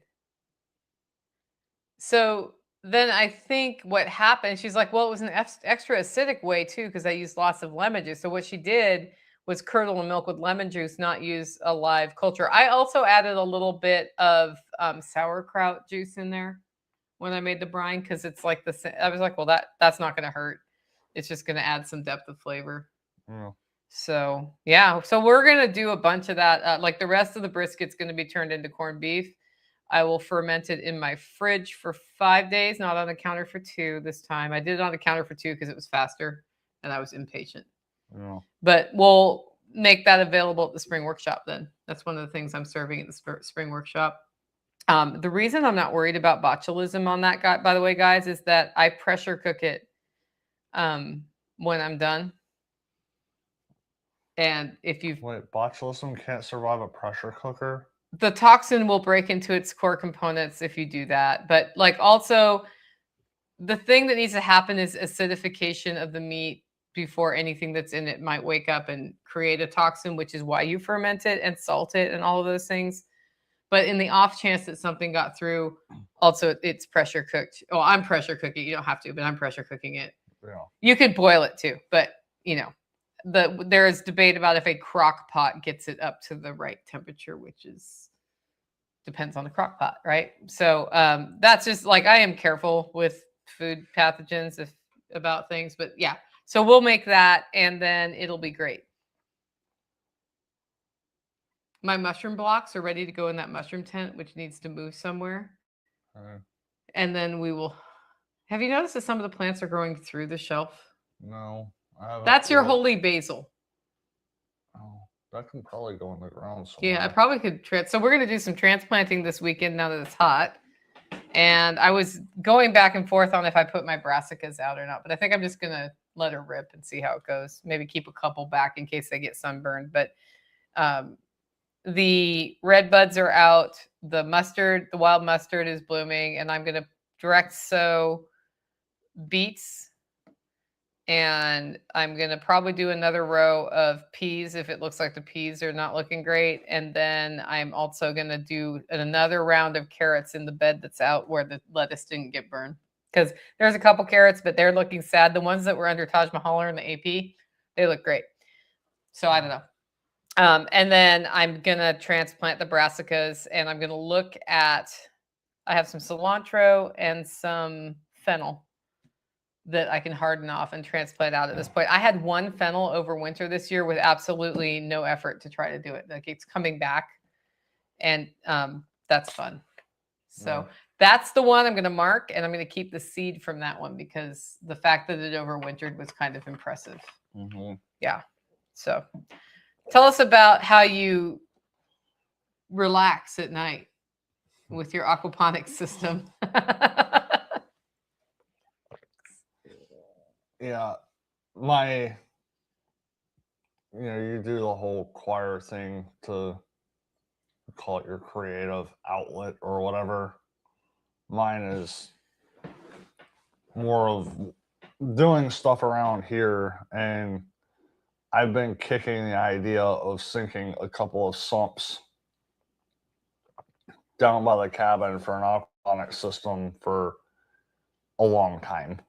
So then I think what happened, she's like, well, it was an extra acidic way too, because I used lots of lemon juice. So what she did was curdle and milk with lemon juice, not use a live culture. I also added a little bit of sauerkraut juice in there when I made the brine, because it's like I was like, well, that's not going to hurt. It's just going to add some depth of flavor. Yeah. So yeah, so we're going to do a bunch of that. Like the rest of the brisket's going to be turned into corned beef. I will ferment it in my fridge for 5 days, not on the counter for 2 this time. I did it on the counter for 2 because it was faster and I was impatient. Yeah. But we'll make that available at the spring workshop then. That's one of the things I'm serving at the spring workshop. The reason I'm not worried about botulism on that guy, by the way, guys, is that I pressure cook it when I'm done. And if you've... Wait, botulism can't survive a pressure cooker? The toxin will break into its core components if you do that. But like also the thing that needs to happen is acidification of the meat before anything that's in it might wake up and create a toxin, which is why you ferment it and salt it and all of those things. But in the off chance that something got through, also it's pressure cooked. Oh, I'm pressure cooking. You don't have to, but I'm pressure cooking it. Yeah. You could boil it too, but you know, there is debate about if a crock pot gets it up to the right temperature, which is depends on the crock pot, right? So that's just like, I am careful with food pathogens about things, but yeah. So we'll make that and then it'll be great. My mushroom blocks are ready to go in that mushroom tent, which needs to move somewhere. And then we will... Have you noticed that some of the plants are growing through the shelf? No, I haven't. That's your holy basil. Oh, that can probably go in the ground somewhere. Yeah, I probably could. So we're going to do some transplanting this weekend now that it's hot. And I was going back and forth on if I put my brassicas out or not, but I think I'm just going to let her rip and see how it goes. Maybe keep a couple back in case they get sunburned. But the red buds are out. The wild mustard is blooming, and I'm going to direct sow beets, and I'm going to probably do another row of peas if it looks like the peas are not looking great. And then I'm also going to do another round of carrots in the bed that's out where the lettuce didn't get burned, because there's a couple carrots, but they're looking sad. The ones that were under Taj Mahal in the AP, they look great. So I don't know. And then I'm going to transplant the brassicas, and I'm going to look at, I have some cilantro and some fennel that I can harden off and transplant out at this point. I had one fennel over winter this year with absolutely no effort to try to do it. Like, it's coming back, and that's fun. So that's the one I'm going to mark, and I'm going to keep the seed from that one because the fact that it overwintered was kind of impressive. Mm-hmm. Yeah. So tell us about how you relax at night with your aquaponics system. Yeah, you do the whole choir thing to call it your creative outlet or whatever. Mine is more of doing stuff around here, and I've been kicking the idea of sinking a couple of sumps down by the cabin for an aquaponics system for a long time.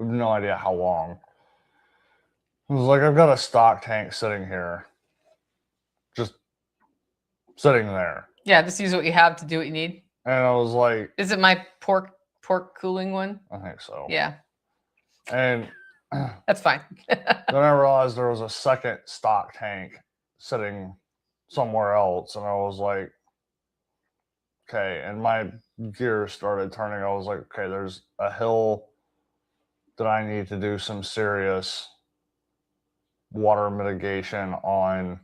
I have no idea how long. It was like, I've got a stock tank sitting here, just sitting there. Yeah, just use what you have to do what you need. And I was like, is it my pork cooling one? I think so. Yeah. And that's fine. Then I realized there was a second stock tank sitting somewhere else, and I was like, okay. And my gears started turning. I was like, okay, there's a hill that I need to do some serious water mitigation on,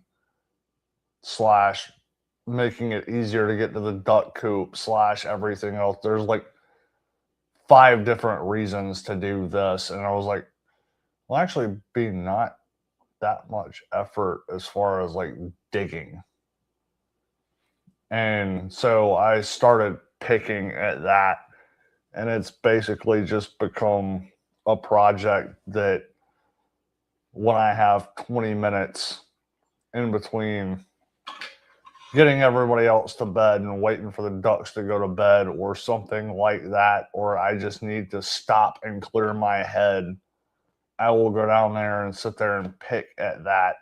/ making it easier to get to the duck coop / everything else. There's like 5 different reasons to do this. And I was like, well, actually be not that much effort as far as like digging. And so I started picking at that, and it's basically just become a project that when I have 20 minutes in between getting everybody else to bed and waiting for the ducks to go to bed or something like that, or I just need to stop and clear my head, I will go down there and sit there and pick at that.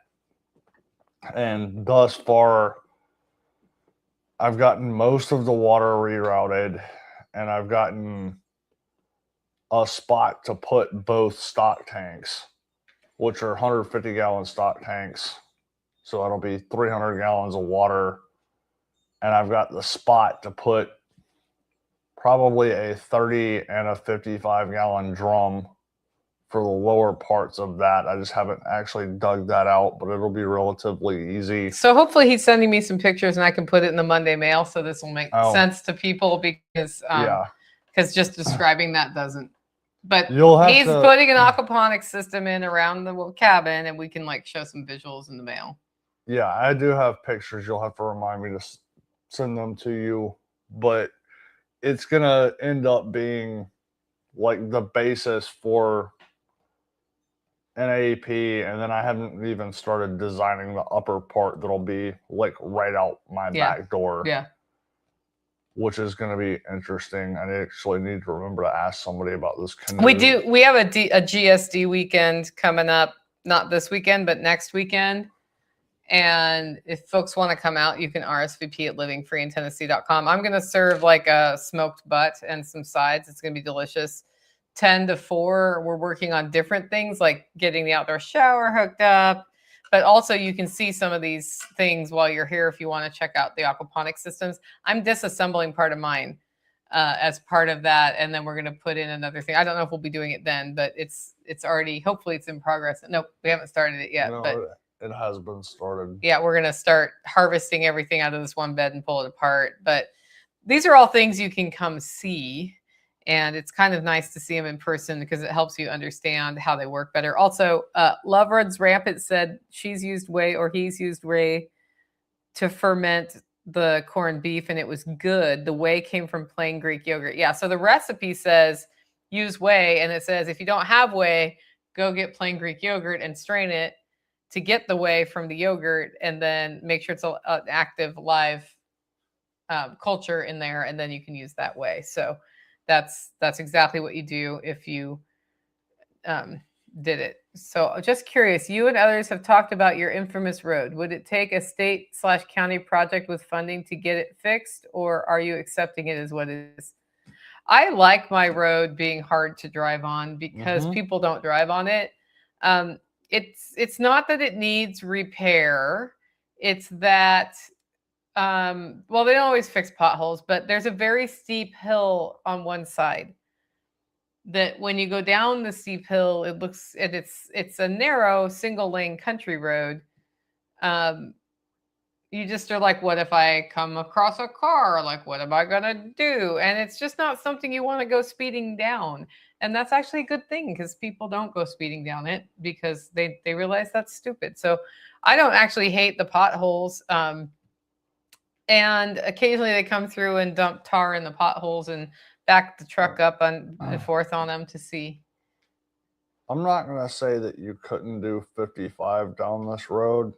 And thus far, I've gotten most of the water rerouted, and I've gotten a spot to put both stock tanks, which are 150-gallon stock tanks. So that'll be 300 gallons of water. And I've got the spot to put probably a 30 and a 55-gallon drum for the lower parts of that. I just haven't actually dug that out, but it'll be relatively easy. So hopefully he's sending me some pictures and I can put it in the Monday mail, so this will make sense to people, because because just describing that doesn't. But he's putting an aquaponics system in around the cabin, and we can like show some visuals in the mail. Yeah, I do have pictures. You'll have to remind me to send them to you, but it's gonna end up being like the basis for an AEP, and then I haven't even started designing the upper part that'll be like right out my back door. Yeah. Which is going to be interesting. I actually need to remember to ask somebody about this canoe. We do. We have a GSD weekend coming up, not this weekend, but next weekend. And if folks want to come out, you can RSVP at livingfreeintennessee.com. I'm going to serve like a smoked butt and some sides. It's going to be delicious. 10 to 4, we're working on different things like getting the outdoor shower hooked up, but also you can see some of these things while you're here if you want to check out the aquaponics systems. I'm disassembling part of mine as part of that, and then we're going to put in another thing. I don't know if we'll be doing it then, but it's already, hopefully it's in progress. Nope, we haven't started it yet. No, but it has been started. Yeah, we're going to start harvesting everything out of this one bed and pull it apart. But these are all things you can come see. And it's kind of nice to see them in person because it helps you understand how they work better. Also, Love Runs Rampant said she's used whey, or he's used whey to ferment the corned beef, and it was good. The whey came from plain Greek yogurt. Yeah, so the recipe says use whey, and it says if you don't have whey, go get plain Greek yogurt and strain it to get the whey from the yogurt, and then make sure it's an active live culture in there, and then you can use that whey. So that's exactly what you do if you did it. So just curious, you and others have talked about your infamous road. Would it take a state/county project with funding to get it fixed, or are you accepting it as what it is? I like my road being hard to drive on because people don't drive on it. It's not that it needs repair. It's that well, they don't always fix potholes, but there's a very steep hill on one side that when you go down the steep hill, it looks, and it's a narrow single lane country road. You just are like, what if I come across a car? Like, what am I gonna do? And it's just not something you want to go speeding down. And that's actually a good thing because people don't go speeding down it because they realize that's stupid. So I don't actually hate the potholes. And occasionally they come through and dump tar in the potholes and back the truck up and forth on them to see. I'm not going to say that you couldn't do 55 down this road.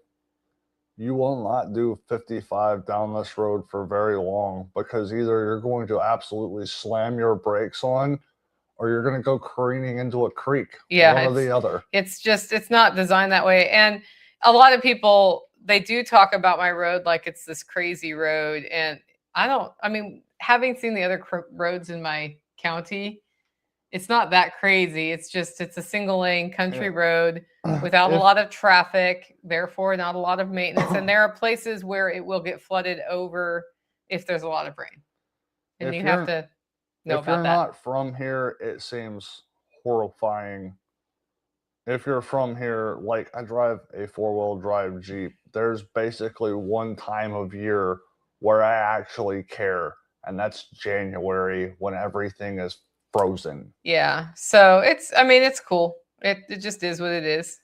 You will not do 55 down this road for very long because either you're going to absolutely slam your brakes on or you're going to go careening into a creek. Yeah, one or the other. It's not designed that way. And a lot of people, they do talk about my road like it's this crazy road. And I mean, having seen the other roads in my county, it's not that crazy. It's a single lane country road without a lot of traffic, therefore not a lot of maintenance. And there are places where it will get flooded over if there's a lot of rain. And you have to know about that. If you're not from here, it seems horrifying. If you're from here, like I drive a 4-wheel drive Jeep, there's basically one time of year where I actually care. And that's January when everything is frozen. Yeah. So it's cool. It just is what it is.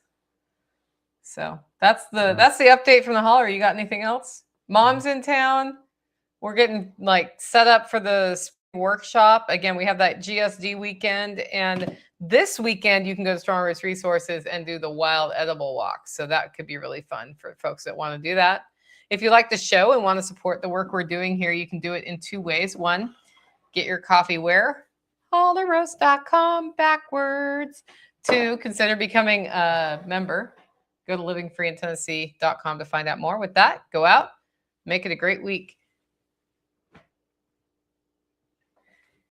So that's the update from the holler. You got anything else? Mom's in town. We're getting like set up for the workshop. Again, we have that GSD weekend, and this weekend you can go to Strong Roots Resources and do the wild edible walk. So that could be really fun for folks that want to do that. If you like the show and want to support the work we're doing here, you can do it in 2 ways. One, get your coffee where? hollerroast.com backwards. 2, consider becoming a member. Go to livingfreeintennessee.com to find out more. With that, go out, make it a great week.